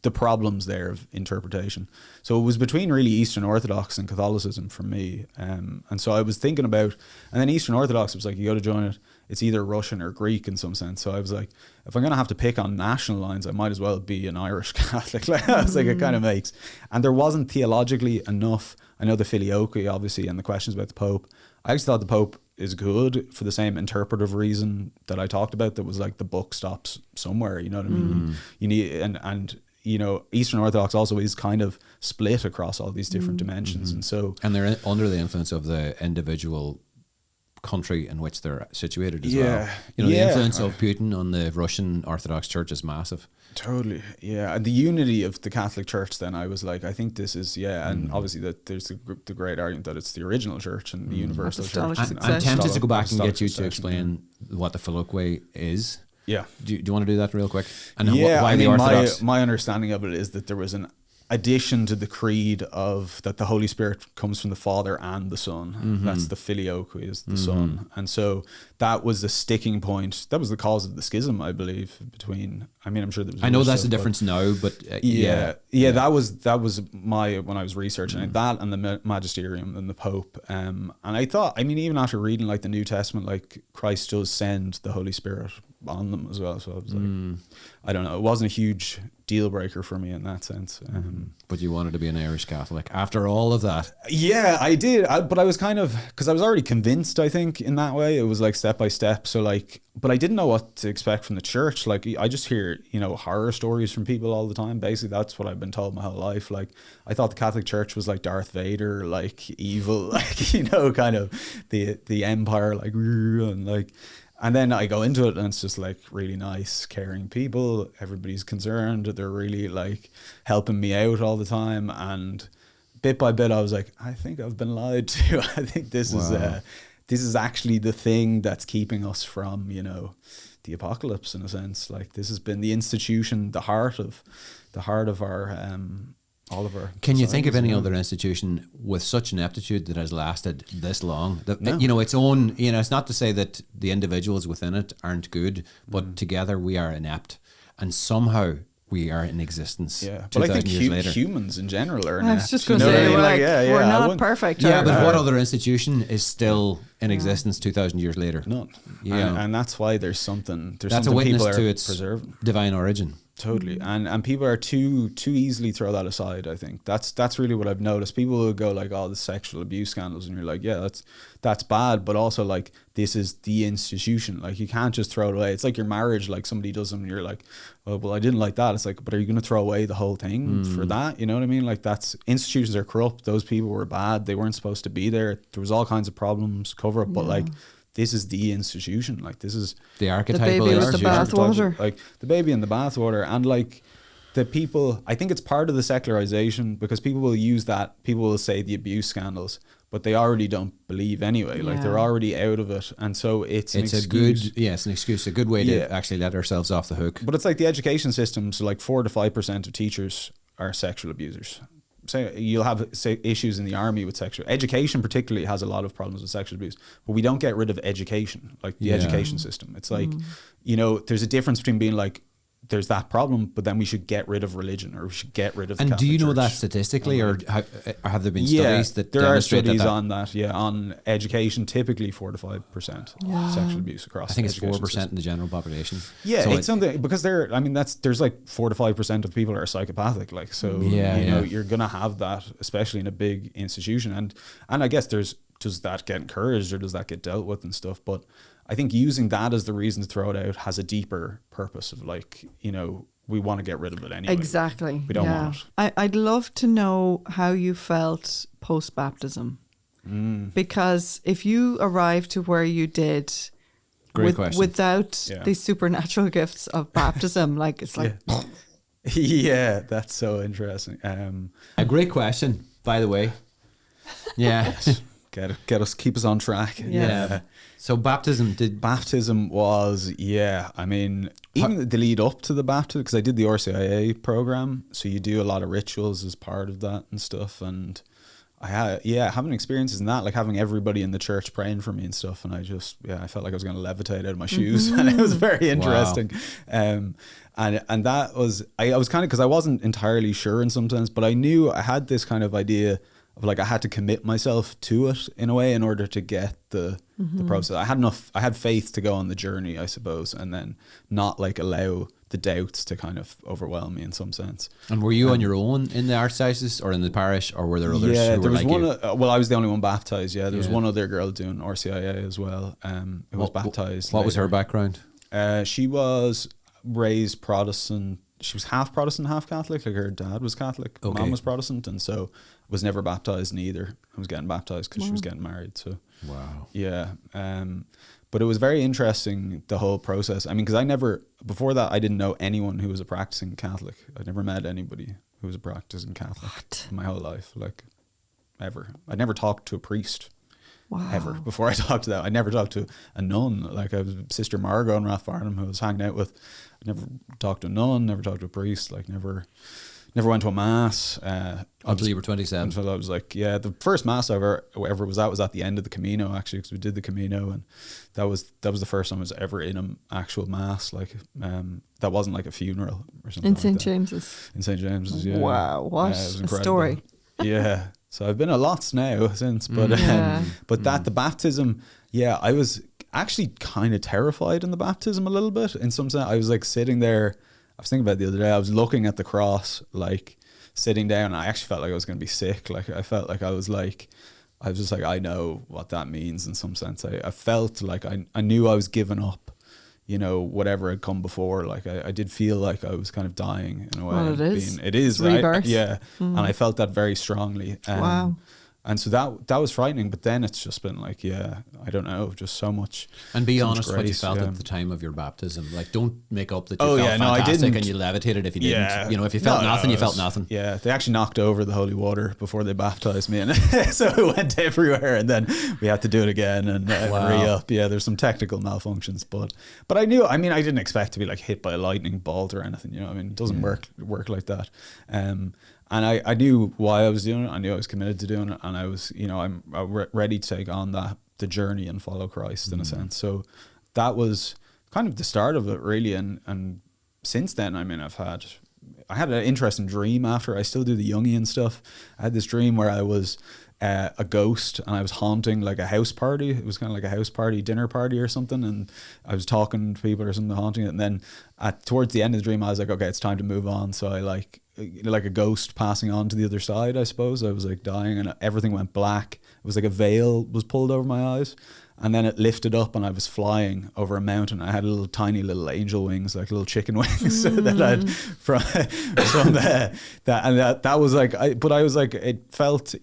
the problems there of interpretation. So it was between really Eastern Orthodox and Catholicism for me, and so I was thinking about, and then Eastern Orthodox was like, you got to join it. It's either Russian or Greek in some sense. So I was like, if I'm going to have to pick on national lines, I might as well be an Irish Catholic. Like, I was like, it kind of makes, and there wasn't theologically enough. I know the filioque, obviously, and the questions about the Pope. I actually thought the Pope is good for the same interpretive reason that I talked about. That was like the buck stops somewhere. You know what I mean? You need, and you know, Eastern Orthodox also is kind of split across all these different dimensions, and so, and they're under the influence of the individual country in which they're situated as well. You know, the influence of Putin on the Russian Orthodox Church is massive. Totally, yeah. And the unity of the Catholic Church, then I was like, I think this is, and obviously that there's the great argument that it's the original church and the universal church. I'm tempted to go back and get you to explain what the filioque is. Yeah. Do you want to do that real quick? And why I mean, the Orthodox? My understanding of it is that there was an addition to the creed of that the Holy Spirit comes from the Father and the Son. That's the filioque, is the Son. And so that was the sticking point. That was the cause of the schism, I believe, between, I mean, I'm sure there was, I know that's the difference now, but that was my, when I was researching it, that and the magisterium and the Pope. And I thought, I mean, even after reading like the New Testament, like Christ does send the Holy Spirit on them as well. So I was like, I don't know, it wasn't a huge deal breaker for me in that sense. But you wanted to be an Irish Catholic after all of that? Yeah, I did. But I was kind of, because I was already convinced, I think, in that way. It was like step by step. So like, but I didn't know what to expect from the church. Like, I just hear, you know, horror stories from people all the time. Basically, that's what I've been told my whole life. Like, I thought the Catholic Church was like Darth Vader, like evil, like, you know, kind of the empire, like, and like, and then I go into it and it's just like really nice, caring people. Everybody's concerned. They're really like helping me out all the time. And bit by bit, I was like, I think I've been lied to. I think this is actually the thing that's keeping us from, you know, the apocalypse in a sense. Like, this has been the institution, the heart of our all of our. Can you think of any other institution with such an aptitude that has lasted this long? That, you know, its own, you know, it's not to say that the individuals within it aren't good, but together we are inept, and somehow we are in existence. Yeah, but I think humans in general are inept. I was just going to say, we're not perfect. Yeah, but what other institution is still in existence 2,000 years later? None. Yeah, and that's why there's something. That's a witness people to its preserving. divine origin. Totally. And people are too easily throw that aside, I think. That's really what I've noticed. People will go like, oh, the sexual abuse scandals, and you're like, yeah, that's bad, but also like this is the institution. Like you can't just throw it away. It's like your marriage, like somebody does them and you're like, oh well, I didn't like that. It's like, but are you gonna throw away the whole thing for that? You know what I mean? Like that's, institutions are corrupt, those people were bad, they weren't supposed to be there. There was all kinds of problems, cover up, but like this is the institution. Like this is the archetypal, the baby with the bathwater. Like the baby in the bathwater. And like the people, I think it's part of the secularization, because people will use that. People will say the abuse scandals, but they already don't believe anyway. Like they're already out of it, and so it's an excuse. It's an excuse, a good way to actually let ourselves off the hook. But it's like the education system. So like 4 to 5% of teachers are sexual abusers. So you'll have issues in the army with sexual education, particularly has a lot of problems with sexual abuse, but we don't get rid of education, like the education system. It's like, you know, there's a difference between being like, there's that problem, but then we should get rid of religion, or we should get rid of. And do you know that statistically, or have there been studies that there are demonstrate studies that? on that? Yeah, on education, typically 4 to 5% sexual abuse across. I think it's 4% system. in the general population. Yeah, so it's something, because there's like 4 to 5% of people are psychopathic. Like so, you know, you're gonna have that, especially in a big institution, and I guess does that get encouraged or does that get dealt with and stuff? But I think using that as the reason to throw it out has a deeper purpose of like, you know, we want to get rid of it anyway. Exactly. We don't want it. I'd love to know how you felt post-baptism. Because if you arrived to where you did without the supernatural gifts of baptism, like it's like... Yeah, that's so interesting. A great question, by the way. Yeah. Keep us on track. Yeah. So baptism was, I mean, even the lead up to the baptism, because I did the RCIA program, so you do a lot of rituals as part of that and stuff, and I had having experiences in that, like having everybody in the church praying for me and stuff, and I just I felt like I was going to levitate out of my shoes, and it was very interesting. Wow. And that was, I was kind of, because I wasn't entirely sure in some sense, but I knew I had this kind of idea of like I had to commit myself to it in a way in order to get the process. I had faith to go on the journey, I suppose, and then not like allow the doubts to kind of overwhelm me in some sense. And were you on your own in the archdiocese or in the parish, or were there others? Yeah, who there were was like one. Well, I was the only one baptized. Yeah, there was one other girl doing RCIA as well. Who was baptized. What was her background? She was raised Protestant. She was half Protestant, half Catholic. Like her dad was Catholic, mom was Protestant, and so was never baptized neither. I was getting baptized because she was getting married. So yeah. But it was very interesting, the whole process. I mean, because before that, I didn't know anyone who was a practicing Catholic. I'd never met anybody who was a practicing Catholic in my whole life, like ever. I'd never talked to a priest. Ever before I talked to that. I never talked to a nun. Like I was Sister Margot in Rathfarnham, who I was hanging out with. I never talked to a nun, never talked to a priest, like never went to a mass. Until you were 27. Until I was like, the first mass I ever was at the end of the Camino, actually, because we did the Camino, and that was the first time I was ever in an actual mass. Like that wasn't like a funeral or something. In St. James's. In St. James's, yeah. Wow, what a story. Yeah. So I've been a lots now since, but the baptism, I was actually kind of terrified in the baptism a little bit. In some sense, I was like sitting there. I was thinking about it the other day. I was looking at the cross, like sitting down. And I actually felt like I was going to be sick. Like I felt like I was just like, I know what that means in some sense. I felt like I knew I was giving up, you know, whatever had come before. Like I did feel like I was kind of dying in a way. Well, it is rebirth. And I felt that very strongly. Wow. And so that was frightening, but then it's just been like, I don't know, just so much. And be honest what you felt at the time of your baptism. Like, don't make up that you felt fantastic and you levitated if you didn't. You know, if you felt nothing, you felt nothing. Yeah, they actually knocked over the holy water before they baptized me, and so it went everywhere, and then we had to do it again and re-up. Yeah, there's some technical malfunctions, but I knew. I mean, I didn't expect to be like hit by a lightning bolt or anything. You know, I mean, it doesn't work like that. And I knew why I was doing it. I knew I was committed to doing it, and I was, you know, I'm ready to take on the journey and follow Christ in a sense. So that was kind of the start of it, really. And since then, I mean, I had an interesting dream after. I still do the Jungian stuff. I had this dream where I was a ghost, and I was haunting like a house party. It was kind of like a house party, dinner party or something, and I was talking to people or something, haunting it. And then towards the end of the dream, I was like, okay, it's time to move on. So I like a ghost passing on to the other side, I suppose. I was like dying, and everything went black. It was like a veil was pulled over my eyes. And then it lifted up, and I was flying over a mountain. I had tiny little angel wings, like little chicken wings that I had from that. And that was like, but I was like, it felt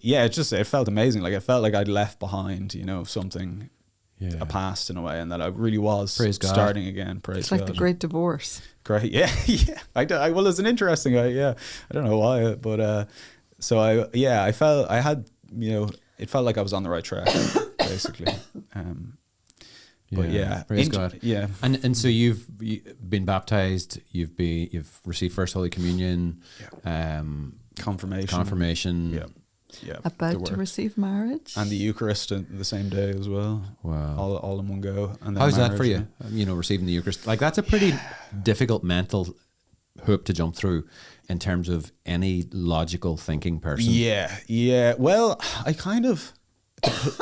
amazing. Like it felt like I'd left behind, you know, something, a past in a way, and that I really was starting again. It's like the Great Divorce. Great, yeah. Well, it's an interesting, I don't know why, but so I felt I had, you know, it felt like I was on the right track, basically. But praise God. Yeah, and so you've been baptized. You've received First Holy Communion, confirmation. Yeah. About to receive marriage, and the Eucharist the same day as well. Wow, all in one go. And then how's that for you? You know, receiving the Eucharist, like that's a pretty difficult mental hoop to jump through in terms of any logical thinking person. Yeah. Well, I kind of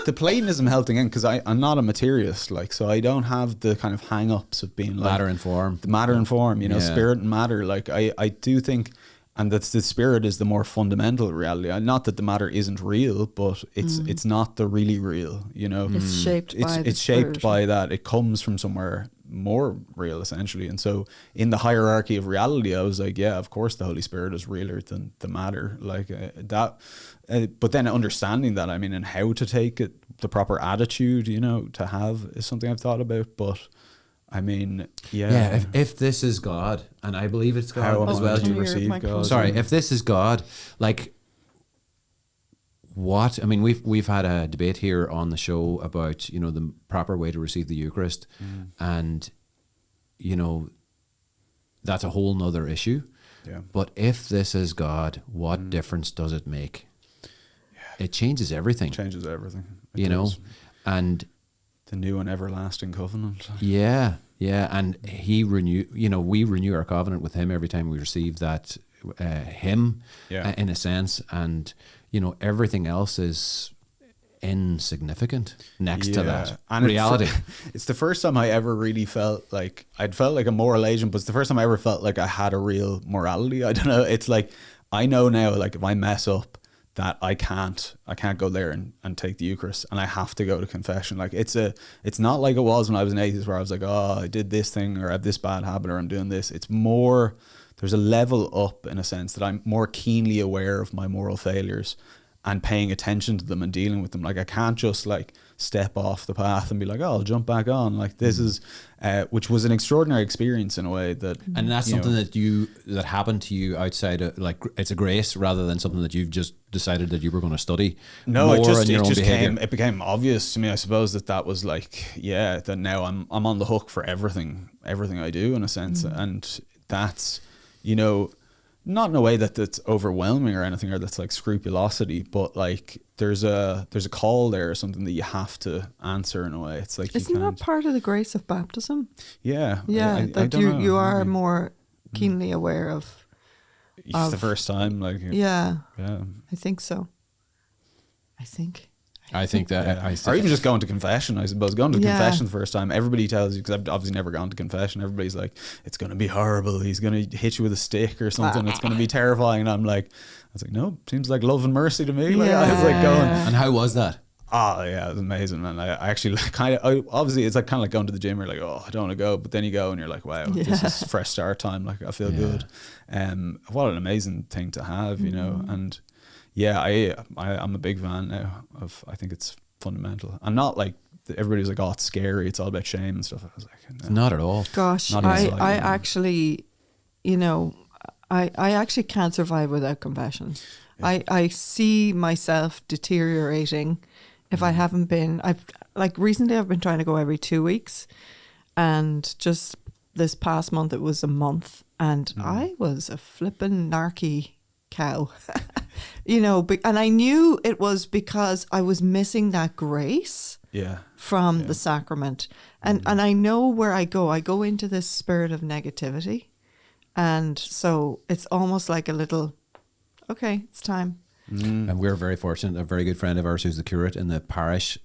the Platonism helped again because I'm not a materialist, like, so I don't have the kind of hang-ups of being like matter and form. The matter and form, you know, spirit and matter. Like I do think, and that the spirit is the more fundamental reality. Not that the matter isn't real, but it's not the really real, you know. It's shaped by it's shaped by that. It comes from somewhere more real, essentially. And so in the hierarchy of reality, I was like, yeah, of course the Holy Spirit is realer than the matter, like that. But then understanding that, I mean, and how to take it, the proper attitude, you know, to have is something I've thought about. But I mean, if this is God, and I believe it's God how as well, to receive God. Sorry, if this is God, like, what? I mean, we've had a debate here on the show about, you know, the proper way to receive the Eucharist, and, you know, that's a whole nother issue. Yeah. But if this is God, what difference does it make? It changes everything. It changes everything. It you does. know, and the new and everlasting covenant. Yeah, and we renew our covenant with him every time we receive that him, in a sense, and you know, everything else is insignificant next to that and reality. It's the first time I ever really felt like I'd felt like a moral agent, but it's the first time I ever felt like I had a real morality. I don't know. It's like, I know now, like, if I mess up, that I can't go there and take the Eucharist, and I have to go to confession. Like, it's not like it was when I was an atheist, where I was like, oh, I did this thing, or I have this bad habit, or I'm doing this. It's more, there's a level up, in a sense, that I'm more keenly aware of my moral failures and paying attention to them and dealing with them. Like, I can't just like step off the path and be like, oh, I'll jump back on. Like, this is, which was an extraordinary experience in a way that, and that's something that happened to you outside of, like, it's a grace rather than something that you've just decided that you were going to study. No, it became obvious to me, I suppose, that was like, that now I'm on the hook for everything I do, in a sense. And that's, you know, not in a way that's overwhelming or anything, or that's like scrupulosity, but like there's a call there, or something that you have to answer in a way. It's like, isn't that part of the grace of baptism? Yeah, that you are more keenly aware of. It's the first time, like, I think so. I think that, or even just going to confession, I suppose. Going to confession the first time, everybody tells you, because I've obviously never gone to confession, everybody's like, it's going to be horrible, he's going to hit you with a stick or something, it's going to be terrifying. And I was like, no, seems like love and mercy to me. Like, I was like going. And how was that? Oh yeah, it was amazing, man. I actually obviously it's like kind of like going to the gym. You're like, oh, I don't want to go, but then you go and you're like, wow, this is fresh start time. Like, I feel good. What an amazing thing to have, you know. And I'm a big fan now of. I think it's fundamental. I'm not like, everybody's like, oh, it's scary, it's all about shame and stuff. I was like, no, not at all. Gosh, I actually, you know, I actually can't survive without confession. I see myself deteriorating if I haven't been. Recently I've been trying to go every 2 weeks, and just this past month it was a month, and I was a flippin' narky cow. You know, and I knew it was because I was missing that grace from the sacrament. And I know where I go into this spirit of negativity. And so it's almost like a little, okay, it's time. And we're very fortunate. A very good friend of ours who's the curate in the parish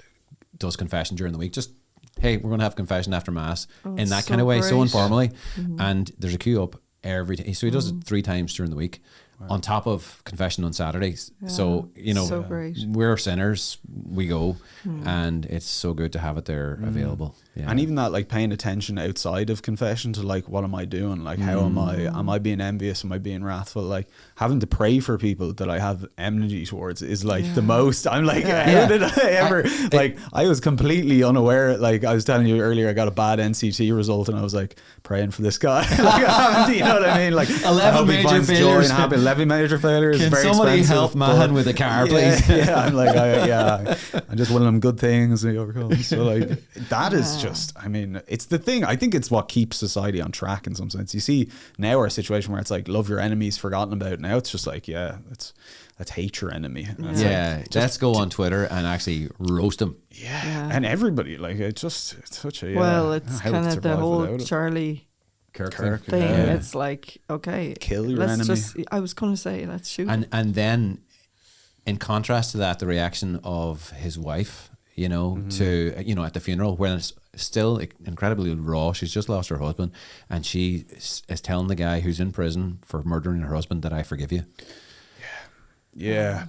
does confession during the week. Just, hey, we're going to have confession after Mass in that kind of way, so informally. And there's a queue up every day. So he does it 3 times during the week. On top of confession on Saturdays. So, so great. We're sinners, we go, and it's so good to have it there available. Yeah. And even that, like, paying attention outside of confession to, like, what am I doing? Like, how am I being envious? Am I being wrathful? Like, having to pray for people that I have enmity towards is, like, the most. I'm like, how did I ever, I was completely unaware. Like, I was telling you earlier, I got a bad NCT result and I was like, praying for this guy. Like, you know what I mean? Like, 11 major failures. 11 major failures. Can very somebody expensive, help Mahan with a car, please? I'm like, I'm just one of them good things and he overcomes. So, like, that is just, I mean, it's the thing. I think it's what keeps society on track in some sense. You see now our situation where it's like, love your enemies, forgotten about. Now it's just like, let's hate your enemy. Let's go on Twitter and actually roast them. And everybody, like, it's such a it's kind of the whole Charlie Kirk thing. It's like, okay, kill your enemy. I was going to say, let's shoot. And then, in contrast to that, the reaction of his wife, to at the funeral, when it's still incredibly raw. She's just lost her husband, and she is telling the guy who's in prison for murdering her husband that I forgive you. Yeah.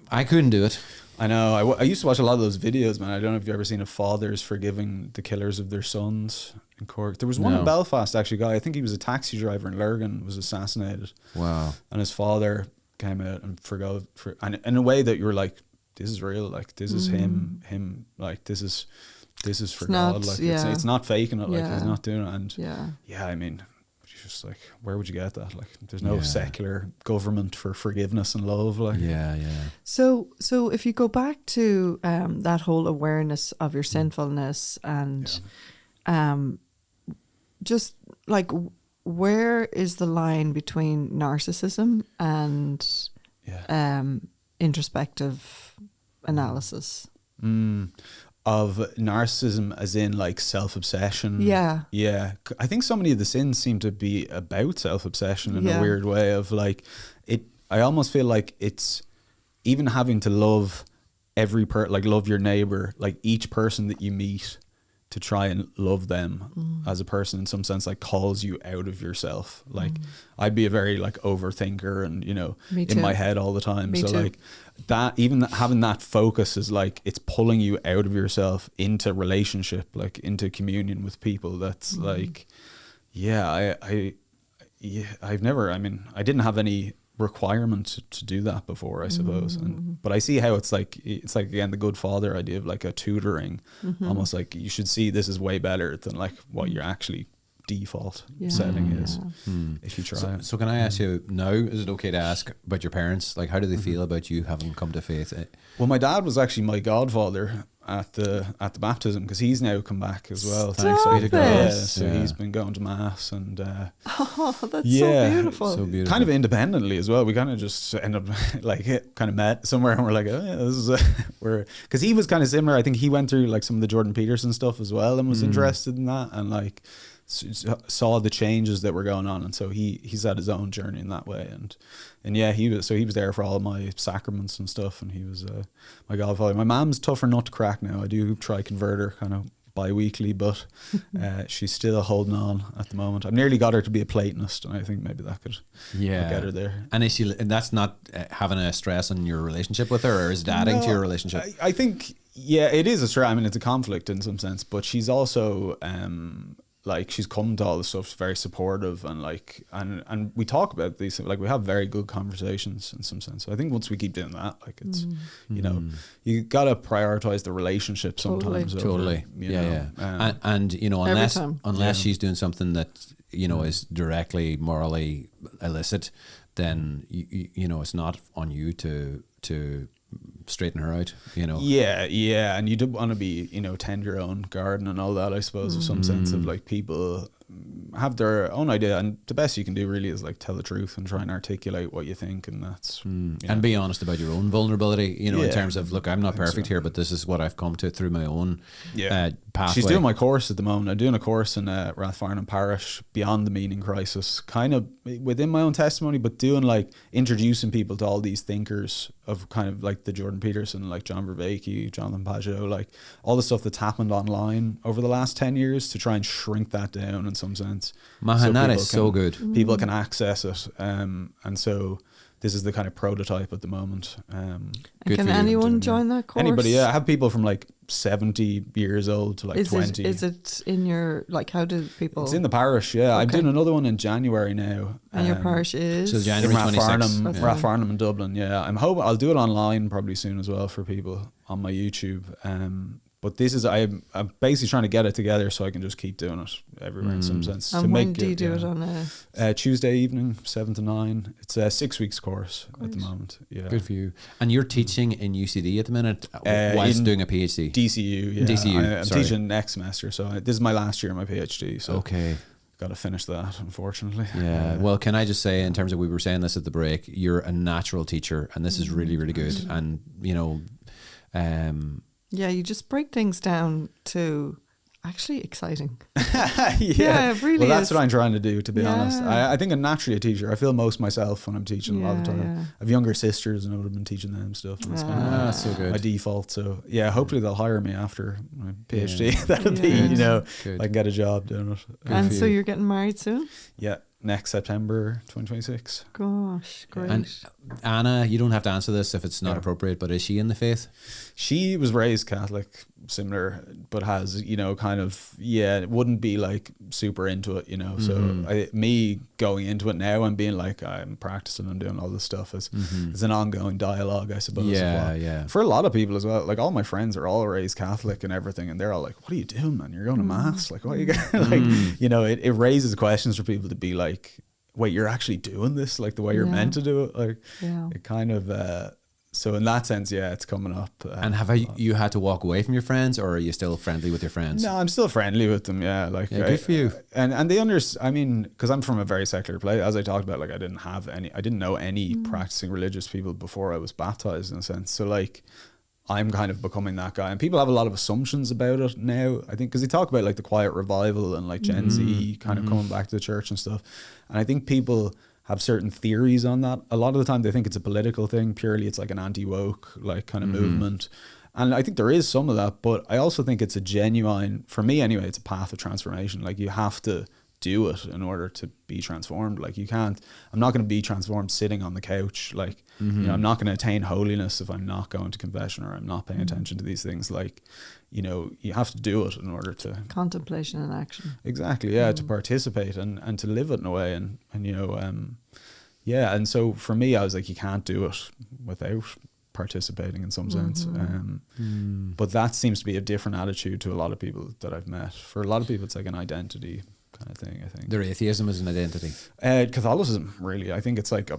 I couldn't do it. I know. I used to watch a lot of those videos, man. I don't know if you've ever seen of fathers forgiving the killers of their sons in Cork. There was one in Belfast, actually, guy. I think he was a taxi driver in Lurgan, was assassinated. Wow. And his father came out and forgave, and in a way that you were like, this is real. Like, this is him. Like, this is for God. Like, it's not faking it. Like, he's not doing it. And I mean, just like, where would you get that? Like, there's no secular government for forgiveness and love. Like, So if you go back to that whole awareness of your sinfulness and just like, where is the line between narcissism and introspective analysis? Of narcissism, as in like self-obsession. Yeah. I think so many of the sins seem to be about self-obsession in a weird way of like it. I almost feel like it's even having to love love your neighbor, like each person that you meet, to try and love them as a person in some sense, like calls you out of yourself. Like I'd be a very like overthinker and, in my head all the time. Me so too. like that, even having that focus is like, it's pulling you out of yourself into relationship, like into communion with people. That's like, I didn't have any requirement to do that before, I suppose. But I see how it's like again, the good father idea of like a tutoring, almost like you should see this is way better than like what your actually default setting is if you try. So can I ask you now, is it okay to ask about your parents? Like, how do they feel about you having come to faith? Well, my dad was actually my godfather at the baptism, because he's now come back as well. Thanks be to God. So he's been going to mass and that's so beautiful. So beautiful. Kind of independently as well. We kind of just end up like kind of met somewhere and we're like, oh yeah, this is because he was kind of similar. I think he went through like some of the Jordan Peterson stuff as well and was interested in that and like saw the changes that were going on, and so he's had his own journey in that way, and he was there for all of my sacraments and stuff, and he was my godfather. My mom's tougher nut to crack now. I do try convert her kind of bi-weekly, but she's still holding on at the moment. I've nearly got her to be a Platonist, and I think maybe that could get her there. And and that's not having a stress on your relationship with her, or is it adding to your relationship? I think it is a stress. I mean, it's a conflict in some sense, but she's also like, she's come to all this stuff, very supportive, and like, and we talk about these, like, we have very good conversations in some sense. So I think once we keep doing that, like, it's, you gotta prioritize the relationship sometimes. Totally. And unless she's doing something that, is directly morally illicit, then, it's not on you to straighten her out, and you do want to be, tend your own garden and all that, I suppose, of some sense of like, people have their own idea, and the best you can do really is like tell the truth and try and articulate what you think, and that's and be honest about your own vulnerability, in terms of, look, I'm not perfect here, but this is what I've come to through my own pathway. She's doing my course at the moment. I'm doing a course in Rathfarnham Parish, Beyond the Meaning Crisis, kind of within my own testimony, but doing like introducing people to all these thinkers of kind of like the Jordan Peterson, like John Vervaeke, Jonathan Pageau, like all the stuff that's happened online over the last 10 years to try and shrink that down in some sense. Mahan, that is so good. People can access it. And so this is the kind of prototype at the moment. Can anyone join that course? Anybody, yeah. I have people from like 70 years old to like 20. Is it in your, like, how do people? It's in the parish, yeah. Okay. I'm doing another one in January now. And your parish is? So January 26th. Rathfarnham in Dublin, yeah. I'm hoping I'll do it online probably soon as well for people on my YouTube. But this is, I'm basically trying to get it together so I can just keep doing it everywhere in some sense. And when do you do it on a Tuesday evening, 7 to 9. It's a 6 weeks course at the moment. Yeah, good for you. And you're teaching in UCD at the minute whilst doing a PhD. DCU, yeah. DCU. I'm teaching next semester, so this is my last year of my PhD. So okay. Got to finish that, unfortunately. Yeah. Well, can I just say, in terms of, we were saying this at the break, you're a natural teacher, and this is really, really good. And you know, yeah, you just break things down to actually exciting. Yeah, it really well, that's is. what I'm trying to do, to be honest. I think I'm naturally a teacher. I feel most myself when I'm teaching a lot of the time. Yeah. I have younger sisters and I would have been teaching them stuff. And it's kind of that's so good. my default. So yeah, hopefully they'll hire me after my PhD. That'll be, you know, good. I can get a job doing it. And so you're getting married soon? Yeah, next September 2026. Gosh, great. And Anna, you don't have to answer this if it's not appropriate, but is she in the faith? She was raised Catholic, similar, but has, you know, kind of, it wouldn't be like super into it, you know. So me going into it now and being like, I'm practicing and doing all this stuff is an ongoing dialogue, I suppose. Yeah. For a lot of people as well, like all my friends are all raised Catholic and everything, and they're all like, what are you doing, man? You're going to mass? Like, what are you going like, you know, it raises questions for people to be like, wait, you're actually doing this like the way you're meant to do it? Like, it kind of, so in that sense, it's coming up. And have you had to walk away from your friends, or are you still friendly with your friends? No, I'm still friendly with them. Yeah, like good for you. And they I mean, because I'm from a very secular place, as I talked about. Like I didn't know any practicing religious people before I was baptized, in a sense. So like, I'm kind of becoming that guy, and people have a lot of assumptions about it now. I think because they talk about like the quiet revival and like Gen Z kind of coming back to the church and stuff, and I think people have certain theories on that. A lot of the time they think it's a political thing, purely it's like an anti-woke like kind of movement. And I think there is some of that, but I also think it's a genuine, for me anyway, it's a path of transformation. Like you have to do it in order to be transformed. Like you can't, I'm not going to be transformed sitting on the couch. Like, you know, I'm not going to attain holiness if I'm not going to confession or I'm not paying attention to these things. Like, you know, you have to do it in order to contemplation and action. Exactly. Yeah. To participate and to live it in a way. And you know, and so for me, I was like, you can't do it without participating in some sense. But that seems to be a different attitude to a lot of people that I've met. For a lot of people, it's like an identity kind of thing, I think. Their atheism is an identity. Catholicism, really. I think it's like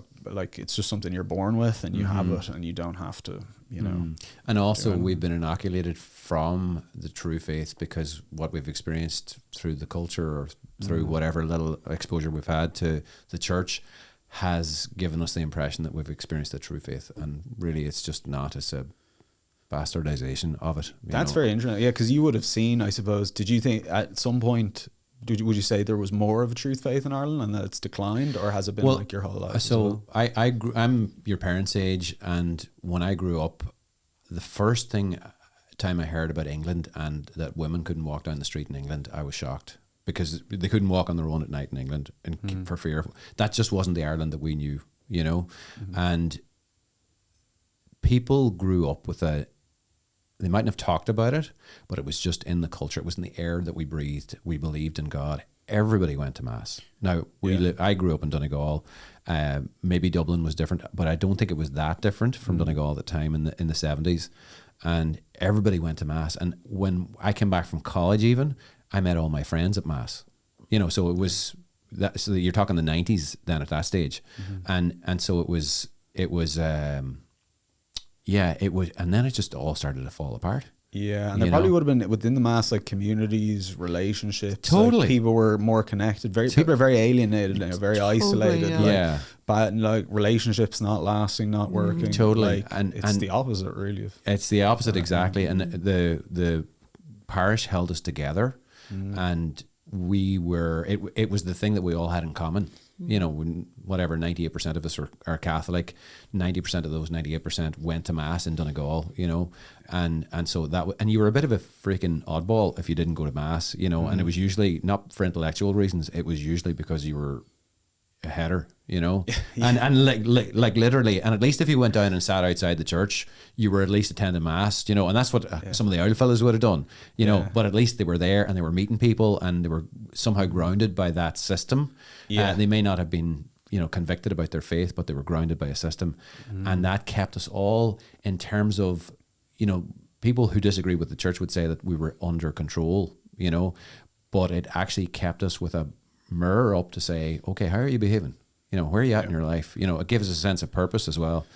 it's just something you're born with and you have it and you don't have to, you know. And also we've been inoculated from the true faith because what we've experienced through the culture or through whatever little exposure we've had to the church has given us the impression that we've experienced the true faith, and really it's just not. It's a bastardization of it. That's very interesting. Yeah, because you would have seen, I suppose, did you think at some point, would you say there was more of a truth faith in Ireland and that it's declined, or has it been like your whole life? So I'm your parents' age, and when I grew up, the first time I heard about England and that women couldn't walk down the street in England, I was shocked. Because they couldn't walk on their own at night in England and for fear of, that just wasn't the Ireland that we knew, you know. And people grew up with they mightn't have talked about it, but it was just in the culture. It was in the air that we breathed. We believed in God. Everybody went to mass. Now I grew up in Donegal. Maybe Dublin was different, but I don't think it was that different from Donegal at the time in the 70s. And everybody went to mass. And when I came back from college, even, I met all my friends at mass, you know. So it was that. So you're talking the 90s then at that stage, and so it was, and then it just all started to fall apart. Yeah, and there probably would have been within the mass like communities, relationships. Totally, like, people were more connected. People are very alienated now, very isolated. Yeah. But like relationships not lasting, not working. Totally, like, and it's the opposite, really. It's the opposite exactly, and the parish held us together, and it was the thing that we all had in common. You know, whatever, 98% of us are Catholic, 90% of those 98% went to mass in Donegal, you know, and so and you were a bit of a freaking oddball if you didn't go to mass, you know, and it was usually not for intellectual reasons, it was usually because you were a header, you know, and like literally, and at least if you went down and sat outside the church, you were at least attending mass, you know, and that's what some of the old fellas would have done, you know, but at least they were there and they were meeting people and they were somehow grounded by that system. They may not have been, you know, convicted about their faith, but they were grounded by a system, and that kept us all in terms of, you know, people who disagree with the church would say that we were under control, you know, but it actually kept us with a mirror up to say, okay, how are you behaving? You know, where are you at in your life? You know, it gives us a sense of purpose as well.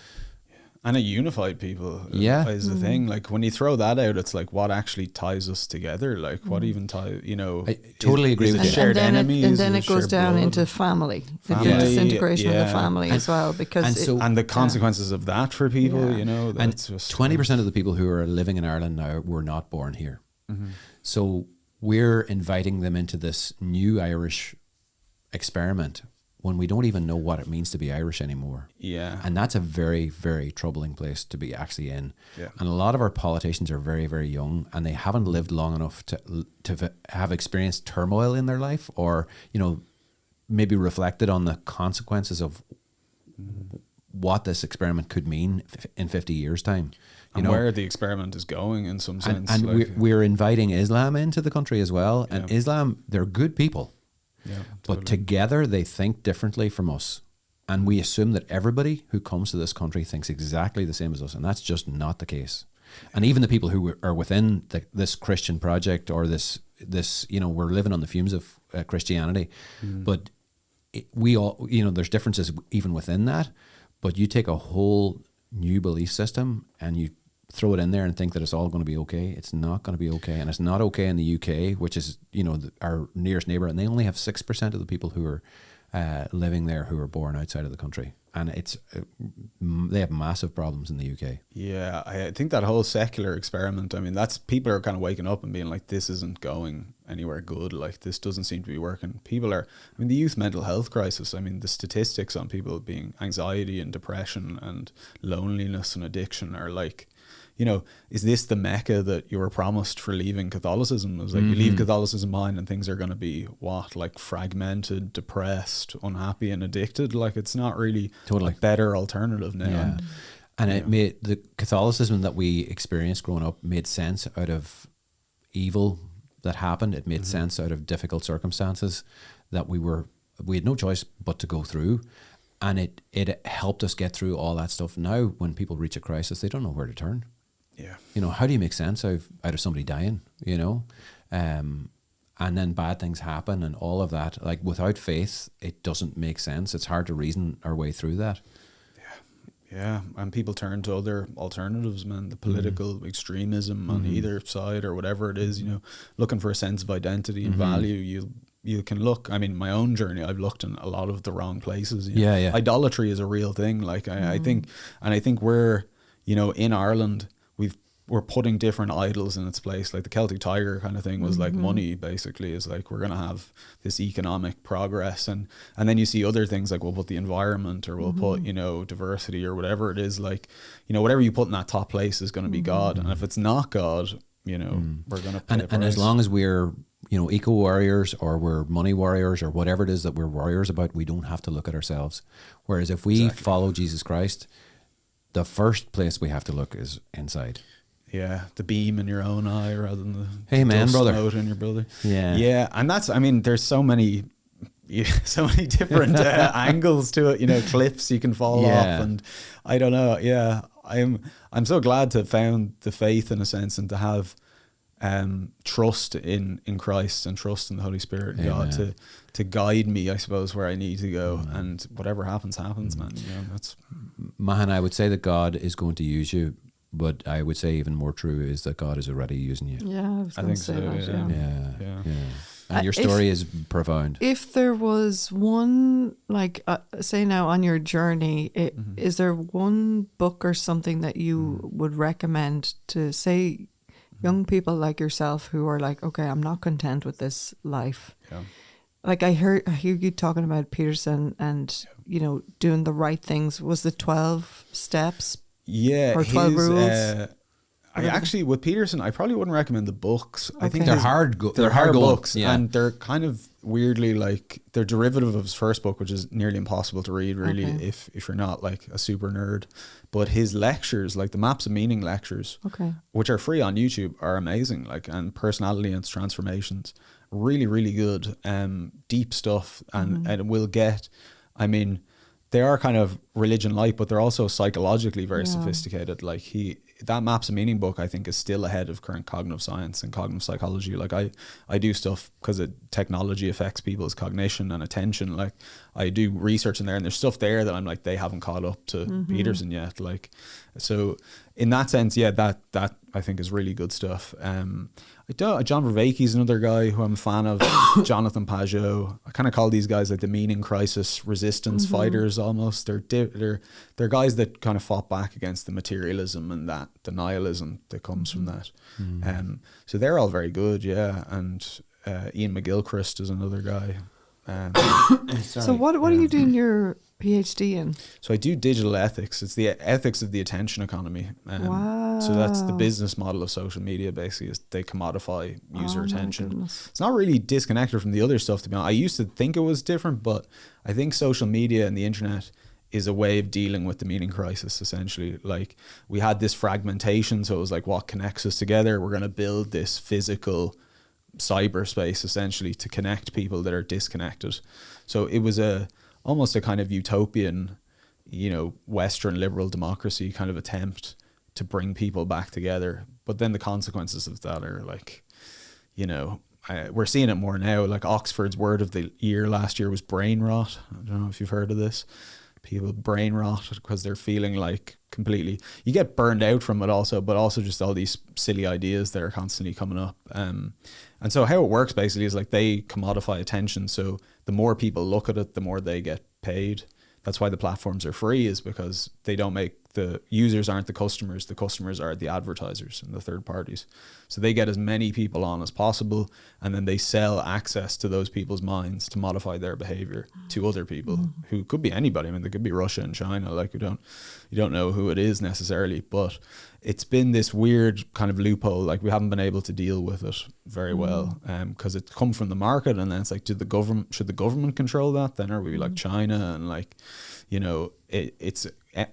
And it unified people is the thing. Like when you throw that out, it's like what actually ties us together? Like what even ties, you know. I totally agree with you. Shared enemies. And then it goes down into family. The disintegration of the family as well. Because and the consequences of that for people, you know. And 20% of the people who are living in Ireland now were not born here. So we're inviting them into this new Irish experiment when we don't even know what it means to be Irish anymore. Yeah. And that's a very, very troubling place to be actually in. Yeah. And a lot of our politicians are very, very young and they haven't lived long enough to have experienced turmoil in their life, or, you know, maybe reflected on the consequences of what this experiment could mean in 50 years' time. And where the experiment is going in some sense. And like, we're inviting Islam into the country as well. And Islam, they're good people. Yeah, but together they think differently from us, and we assume that everybody who comes to this country thinks exactly the same as us, and that's just not the case. And even the people who are within this Christian project, or this you know, we're living on the fumes of Christianity, but we all, you know, there's differences even within that, but you take a whole new belief system and you throw it in there and think that it's all going to be okay. It's not going to be okay. And it's not okay in the UK, which is, you know, our nearest neighbour. And they only have 6% of the people who are living there who are born outside of the country. And it's they have massive problems in the UK. Yeah, I think that whole secular experiment, I mean, that's, people are kind of waking up and being like, this isn't going anywhere good. Like, this doesn't seem to be working. People are, I mean, the youth mental health crisis, I mean, the statistics on people being anxiety and depression and loneliness and addiction are like, you know, is this the Mecca that you were promised for leaving Catholicism? It was like, you leave Catholicism behind and things are going to be what? Like fragmented, depressed, unhappy and addicted? Like, it's not really a better alternative now. Yeah. And it made the Catholicism that we experienced growing up made sense out of evil that happened. It made sense out of difficult circumstances that we had no choice but to go through. And it helped us get through all that stuff. Now, when people reach a crisis, they don't know where to turn. Yeah. You know, how do you make sense out of somebody dying, you know? And then bad things happen and all of that. Like, without faith, it doesn't make sense. It's hard to reason our way through that. Yeah, and people turn to other alternatives, man. The political extremism on either side or whatever it is, you know, looking for a sense of identity and value. You can look, I mean, my own journey, I've looked in a lot of the wrong places. You know? Yeah. Idolatry is a real thing. Like, I think we're, you know, in Ireland, we're putting different idols in its place. Like the Celtic Tiger kind of thing was like money, basically, is like, we're going to have this economic progress. And then you see other things like, we'll put the environment, or we'll put, you know, diversity, or whatever it is. Like, you know, whatever you put in that top place is going to be God. And if it's not God, you know, we're going to pay a price. And as long as we're, you know, eco warriors, or we're money warriors, or whatever it is that we're warriors about, we don't have to look at ourselves. Whereas if we follow Jesus Christ, the first place we have to look is inside. Yeah, the beam in your own eye rather than the dust brother note in your brother. Yeah, and that's, I mean, there's so many different angles to it. You know, cliffs you can fall off, and I don't know. Yeah, I'm so glad to have found the faith in a sense, and to have trust in Christ and trust in the Holy Spirit and God to guide me, I suppose, where I need to go, and whatever happens, man. You know, that's Mahan. I would say that God is going to use you. But I would say even more true is that God is already using you. Yeah, I think so. Yeah. And your story is profound. If there was one, like, say now on your journey, is there one book or something that you would recommend to say, young people like yourself who are like, okay, I'm not content with this life. Yeah. Like I hear you talking about Peterson and, you know, doing the right things. Was the 12 steps? Yeah. Or 12 rules? I actually, with Peterson, I probably wouldn't recommend the books. I think they're hard. They're hard books, yeah. and they're kind of weirdly like they're derivative of his first book, which is nearly impossible to read, really, if you're not like a super nerd. But his lectures, like the Maps of Meaning lectures, which are free on YouTube, are amazing. Like, and personality and transformations, really, really good, deep stuff, and it will get. I mean, they are kind of religion light, but they're also psychologically very sophisticated. Like that Maps of Meaning book, I think, is still ahead of current cognitive science and cognitive psychology. Like I do stuff because technology affects people's cognition and attention. Like I do research in there, and there's stuff there that I'm like, they haven't caught up to Peterson yet. Like, so in that sense, yeah, that I think is really good stuff. John Vervaeke's another guy who I'm a fan of. Jonathan Pajot. I kind of call these guys like the meaning crisis resistance fighters almost. They're guys that kind of fought back against the materialism and that the nihilism that comes from that. So they're all very good, yeah. And Ian McGilchrist is another guy. So what are you doing your PhD in? So I do digital ethics. It's the ethics of the attention economy. Wow. So that's the business model of social media, basically, is they commodify user attention. It's not really disconnected from the other stuff, to be honest. I used to think it was different, but I think social media and the internet is a way of dealing with the meaning crisis, essentially. Like, we had this fragmentation, so it was like, what connects us together? We're going to build this physical cyberspace, essentially, to connect people that are disconnected. So it was almost a kind of utopian, you know, Western liberal democracy kind of attempt to bring people back together. But then the consequences of that are like, you know, we're seeing it more now. Like Oxford's word of the year last year was brain rot. I don't know if you've heard of this. People brain rot because they're feeling like completely, you get burned out from it also, but also just all these silly ideas that are constantly coming up. And so how it works basically is like they commodify attention. So the more people look at it, the more they get paid. That's why the platforms are free, is because they don't make, the users aren't the customers are the advertisers and the third parties. So they get as many people on as possible, and then they sell access to those people's minds to modify their behavior to other people who could be anybody. I mean, they could be Russia and China, like you don't know who it is necessarily, but it's been this weird kind of loophole. Like, we haven't been able to deal with it very well, because it's come from the market, and then it's like, should the government control that? Then are we like China? And like, you know, it's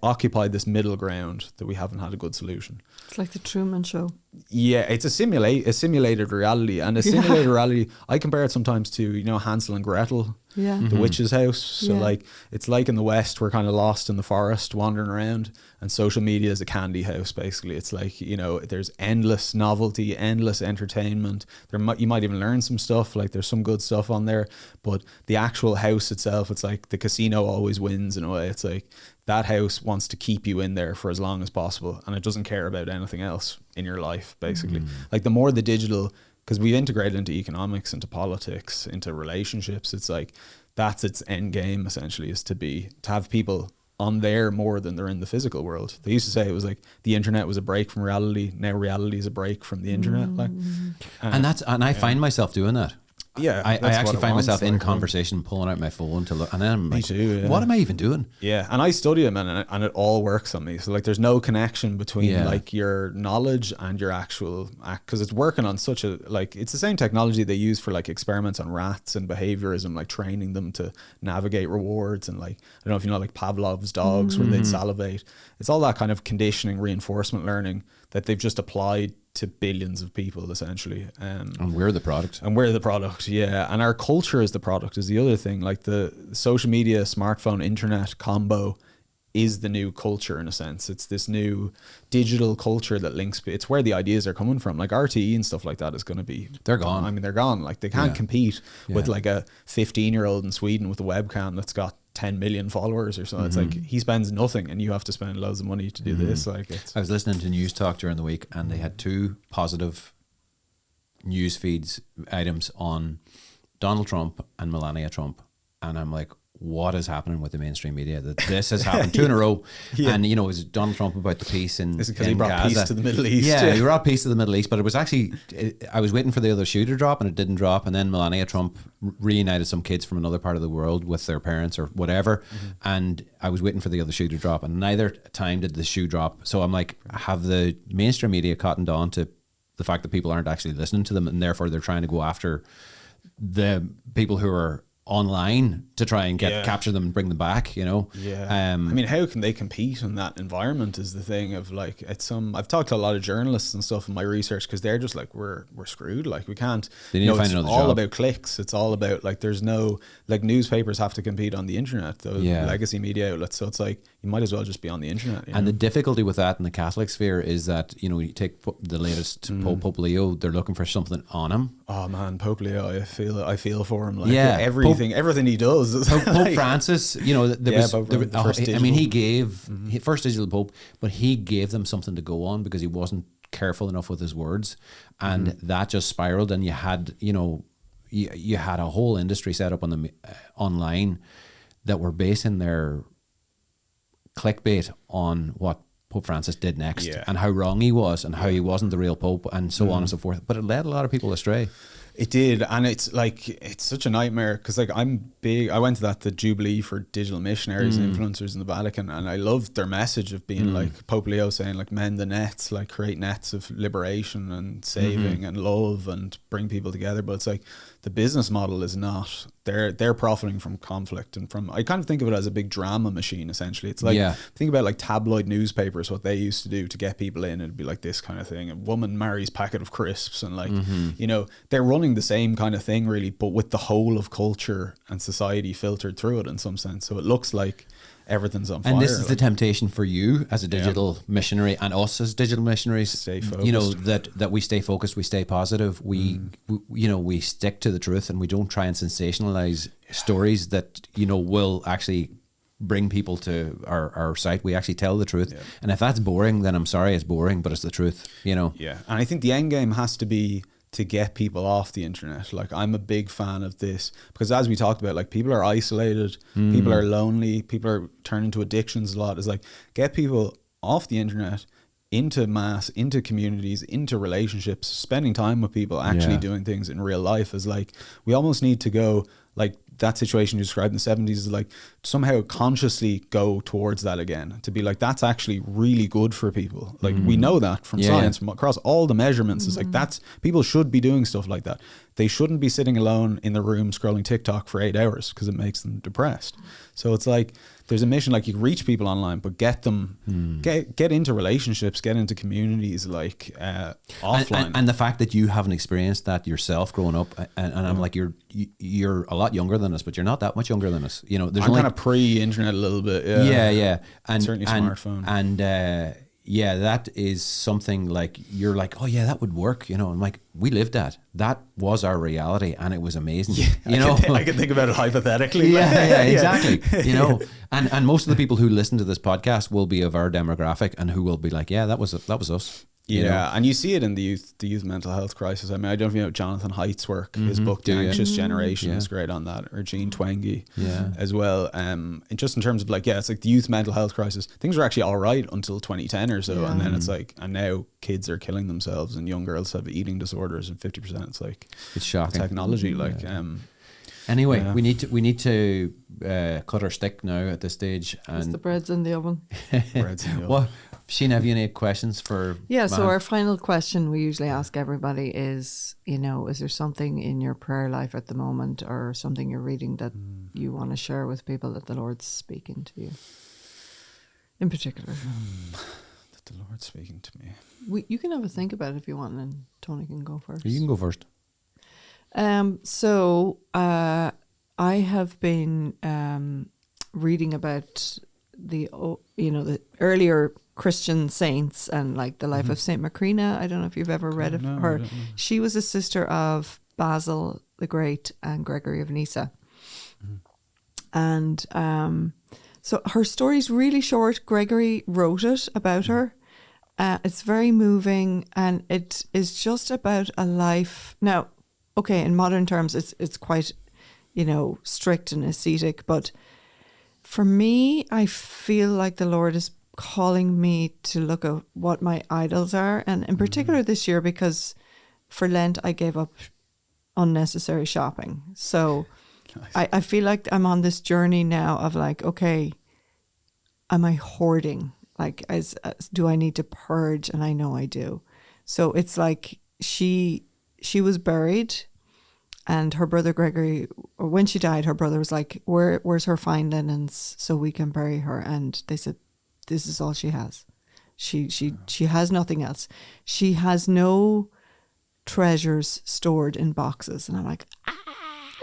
occupied this middle ground that we haven't had a good solution. It's like the Truman Show. Yeah, it's a simulated reality, and a simulated reality, I compare it sometimes to, you know, Hansel and Gretel, the witch's house. So like, it's like in the West, we're kind of lost in the forest wandering around, and social media is a candy house, basically. It's like, you know, there's endless novelty, endless entertainment. You might even learn some stuff, like there's some good stuff on there, but the actual house itself, it's like the casino always wins in a way. It's like that house wants to keep you in there for as long as possible, and it doesn't care about anything else in your life, basically. Like, the more the digital, because we've integrated into economics, into politics, into relationships, it's like that's its end game, essentially, is to have people on there more than they're in the physical world. They used to say it was like the internet was a break from reality. Now reality is a break from the internet. Like, and I find myself doing that. Yeah, I actually find myself in conversation, pulling out my phone to look, and then I'm like, what am I even doing? Yeah, and I study them, and it all works on me. So like, there's no connection between like your knowledge and your actual act, because it's working on such a, like, it's the same technology they use for like experiments on rats and behaviorism, like training them to navigate rewards, and like, I don't know if you know, like Pavlov's dogs where they'd salivate. It's all that kind of conditioning, reinforcement learning that they've just applied to billions of people, essentially. And we're the product. Yeah. And our culture is the product, is the other thing. Like, the social media, smartphone, internet combo is the new culture, in a sense. It's this new digital culture that links, it's where the ideas are coming from. Like RTE and stuff like that is going to be, they're gone. I mean, they're gone. Like, they can't compete with like a 15-year-old in Sweden with a webcam that's got 10 million followers or something. It's like, he spends nothing and you have to spend loads of money to do this. Like, I was listening to News Talk during the week, and they had 2 positive news feeds items on Donald Trump and Melania Trump, and I'm like, what is happening with the mainstream media, that this has happened 2 in a row. And, you know, it was Donald Trump about the peace in Is it because he brought Gaza. peace to the Middle East? Yeah, he brought peace to the Middle East, but it was actually, I was waiting for the other shoe to drop and it didn't drop. And then Melania Trump reunited some kids from another part of the world with their parents or whatever. And I was waiting for the other shoe to drop, and neither time did the shoe drop. So I'm like, have the mainstream media cottoned on to the fact that people aren't actually listening to them, and therefore they're trying to go after the people who are online to try and capture them and bring them back, you know? I mean, how can they compete in that environment is the thing of like, I've talked to a lot of journalists and stuff in my research, because they're just like, we're screwed. Like, we can't, they need to find it's another all job. about clicks. It's all about like, there's no, like, newspapers have to compete on the internet, the legacy media outlets. So it's like, you might as well just be on the internet. You know? The difficulty with that in the Catholic sphere is that, you know, you take the latest Pope Leo, they're looking for something on him. Oh man, Pope Leo, I feel for him. Like, Yeah, everything he does. Is Pope like, Francis, you know, he gave first digital Pope, but he gave them something to go on because he wasn't careful enough with his words, and that just spiraled. And you had, you know, you had a whole industry set up on the online that were basing their clickbait on what Pope Francis did next and how wrong he was and how he wasn't the real Pope and so on and so forth. But it led a lot of people astray. It did, and it's like, it's such a nightmare, because like I went to the Jubilee for digital missionaries and influencers in the Vatican, and I loved their message of being like Pope Leo saying like, mend the nets, like create nets of liberation and saving and love and bring people together. But it's like, the business model is not, they're profiting from conflict and from, I kind of think of it as a big drama machine essentially. It's like, think about like tabloid newspapers, what they used to do to get people in. It'd be like this kind of thing: a woman marries packet of crisps, and like, you know, they're running the same kind of thing really, but with the whole of culture and society filtered through it in some sense. So it looks like everything's on fire. And this is the temptation for you as a digital missionary, and us as digital missionaries, stay focused. You know, that we stay focused, we stay positive, we you know, we stick to the truth, and we don't try and sensationalize stories that, you know, will actually bring people to our site. We actually tell the truth. And if that's boring, then I'm sorry, it's boring, but it's the truth, you know. And I think the end game has to be to get people off the internet. Like, I'm a big fan of this, because as we talked about, like, people are isolated, people are lonely, people are turning to addictions a lot. It's like, get people off the internet, into mass, into communities, into relationships, spending time with people, actually doing things in real life. Is like, we almost need to go, like that situation you described in the 70s, is like somehow consciously go towards that again, to be like, that's actually really good for people. Like, we know that from science, from across all the measurements. It's like, that's, people should be doing stuff like that. They shouldn't be sitting alone in the room scrolling TikTok for 8 hours, because it makes them depressed. So it's like, there's a mission, like, you reach people online, but get them, get into relationships, get into communities, like offline. And the fact that you haven't experienced that yourself growing up, and I'm like, you're a lot younger than us, but you're not that much younger than us. You know, there's I'm kind of pre-internet a little bit. And certainly smartphone. And that is something like, you're like, oh yeah, that would work. You know, I'm like, we lived that. That was our reality, and it was amazing. You know, I can think about it hypothetically. Exactly. You know, and most of the people who listen to this podcast will be of our demographic, and who will be like, yeah, that was us. You know? And you see it in the youth mental health crisis. I mean, I don't know if you know Jonathan Haidt's work. His book, The Anxious Generation, is great on that, or Jean Twenge as well. And just in terms of like, it's like the youth mental health crisis. Things were actually all right until 2010 or so, and then it's like, and now kids are killing themselves, and young girls have eating disorders, and 50%. It's like, it's shocking. Technology, like. Anyway, we need to cut our stick now at this stage. And the bread's in the oven. Well, Sheena, have you any questions for Mahan? So our final question we usually ask everybody is, you know, is there something in your prayer life at the moment, or something you're reading that you want to share with people that the Lord's speaking to you in particular? That the Lord's speaking to me. You can have a think about it if you want, and Tony can go first. You can go first. So I have been reading about the earlier Christian saints, and like the life of Saint Macrina. I don't know if you've ever read of her. She was a sister of Basil the Great and Gregory of Nyssa. And so her story's really short. Gregory wrote it about her. It's very moving, and it is just about a life. Now, okay, in modern terms, it's quite, strict and ascetic. But for me, I feel like the Lord is calling me to look at what my idols are. And in particular this year, because for Lent, I gave up unnecessary shopping. So nice. I feel like I'm on this journey now of like, okay, am I hoarding? Like, as do I need to purge? And I know I do. So it's like she was buried, and her brother Gregory, when she died, her brother was like, where's her fine linens so we can bury her? And they said, this is all she has. She has nothing else. She has no treasures stored in boxes. And I'm like,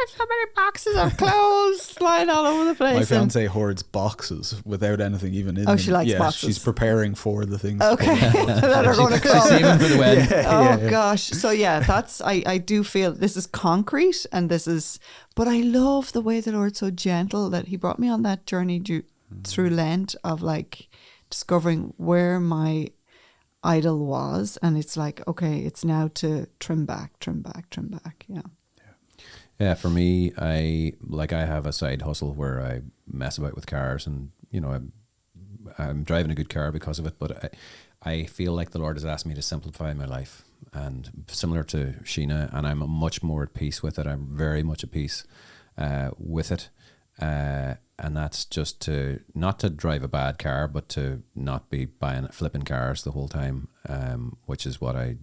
so many boxes of clothes lying all over the place. My fiance hoards boxes without anything even in them. She likes boxes. She's preparing for the things. Okay, that are going to come. She's saving for the wedding. Gosh. So that's, I do feel this is concrete, and this is, but I love the way the Lord's so gentle that he brought me on that journey through Lent of like discovering where my idol was. And it's like, okay, it's now to trim back. Yeah. Yeah, for me, I have a side hustle where I mess about with cars, and I'm driving a good car because of it. But I feel like the Lord has asked me to simplify my life, and similar to Sheena, and I'm much more at peace with it. I'm very much at peace with it, and that's just to not to drive a bad car, but to not be flipping cars the whole time, which is what I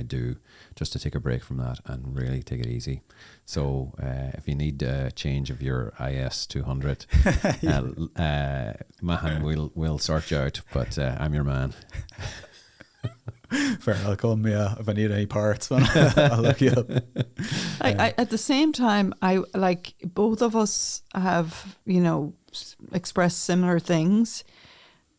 do, just to take a break from that and really take it easy. So if you need a change of your IS 200, Mahan, we'll sort you out. But I'm your man. Fair, I'll come. Yeah, if I need any parts, I'll look you up. I at the same time, I like both of us have expressed similar things.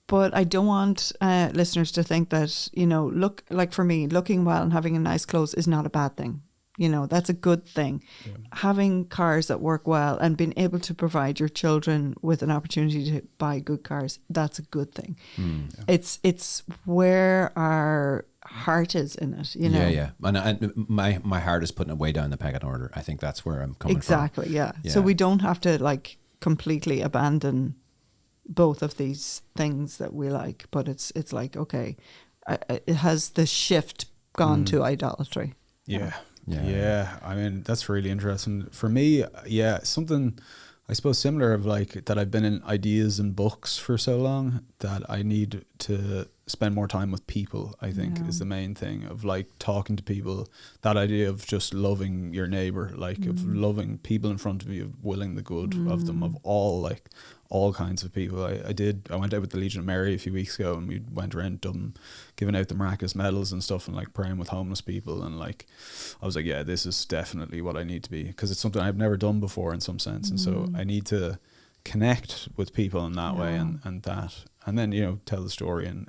But I don't want listeners to think that, look, like for me, looking well and having a nice clothes is not a bad thing. That's a good thing. Yeah. Having cars that work well and being able to provide your children with an opportunity to buy good cars, that's a good thing. Yeah. It's where our heart is in it, Yeah. And my heart is putting it way down the pecking order. I think that's where I'm coming from. Exactly, yeah. So we don't have to like completely abandon both of these things that we like, but it's like, okay, it has the shift gone to idolatry. Yeah. I mean, that's really interesting for me. Something I suppose similar of like that I've been in ideas and books for so long that I need to spend more time with people, I think is the main thing of like talking to people, that idea of just loving your neighbor, like of loving people in front of you, of willing the good of them, of all kinds of people. I went out with the Legion of Mary a few weeks ago, and we went around Dublin giving out the miraculous medals and stuff, and like praying with homeless people, and like I was like, yeah, this is definitely what I need to be, because it's something I've never done before in some sense, and so I need to connect with people in that way, and then tell the story and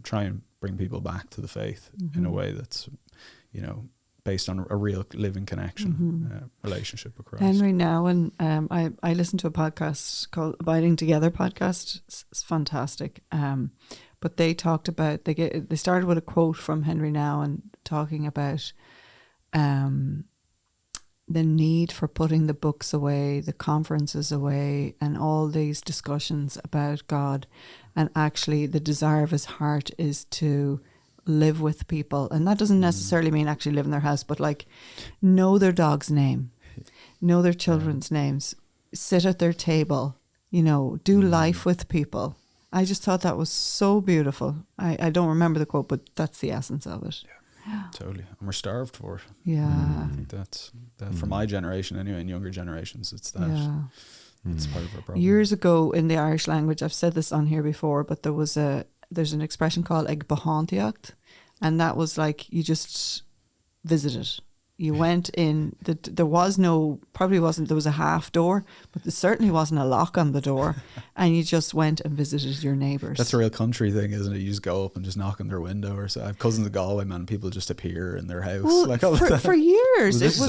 try and bring people back to the faith in a way that's based on a real living connection, relationship with Christ. Henry Nouwen, I listened to a podcast called Abiding Together podcast. It's fantastic. But they talked about, they started with a quote from Henry Nouwen talking about the need for putting the books away, the conferences away, and all these discussions about God. And actually the desire of his heart is to live with people. And that doesn't necessarily mean actually live in their house, but like know their dog's name, know their children's names, sit at their table, do life with people. I just thought that was so beautiful. I don't remember the quote, but that's the essence of it. Yeah, totally. And we're starved for it. Yeah. I think that's for my generation anyway, and younger generations, it's that. Yeah. It's part of our problem. Years ago in the Irish language, I've said this on here before, but there's an expression called ag bahantiacht, and that was like you just visited. You went in, there was a half door, but there certainly wasn't a lock on the door, and you just went and visited your neighbours. That's a real country thing, isn't it? You just go up and just knock on their window, or so. I have cousins in Galway, man, people just appear in their house. Well, for years. It's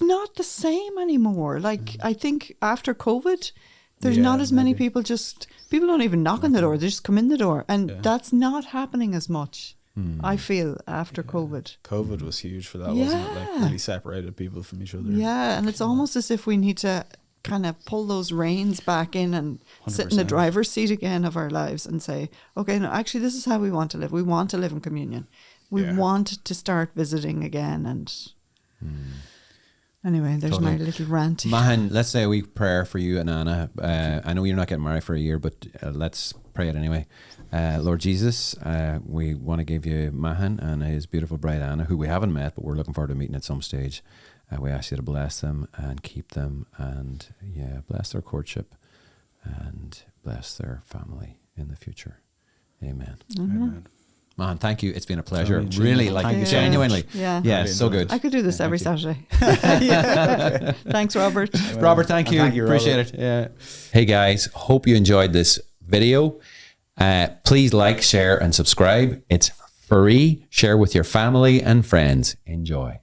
not the same anymore. Like, I think after COVID, there's not as many people don't even knock on the door, they just come in the door, and that's not happening as much. I feel, after COVID. COVID was huge for that, wasn't it? Like, really separated people from each other. Yeah, and it's almost as if we need to kind of pull those reins back in and 100%. Sit in the driver's seat again of our lives and say, okay, no, actually, this is how we want to live. We want to live in communion. We want to start visiting again. And anyway, there's my little rant. Mahan, let's say a wee prayer for you and Anna. I know you're not getting married for a year, but let's pray it anyway. Lord Jesus, we want to give you Mahan and his beautiful bride Anna, who we haven't met, but we're looking forward to meeting at some stage. We ask you to bless them and keep them, and bless their courtship and bless their family in the future. Amen. Amen. Man, thank you. It's been a pleasure. Really, like genuinely. Yeah, so good. I could do this every Saturday. Thanks, Robert. Robert, thank you. Appreciate it. Yeah. Hey guys, hope you enjoyed this video. Please like, share, and subscribe. It's free. Share with your family and friends. Enjoy.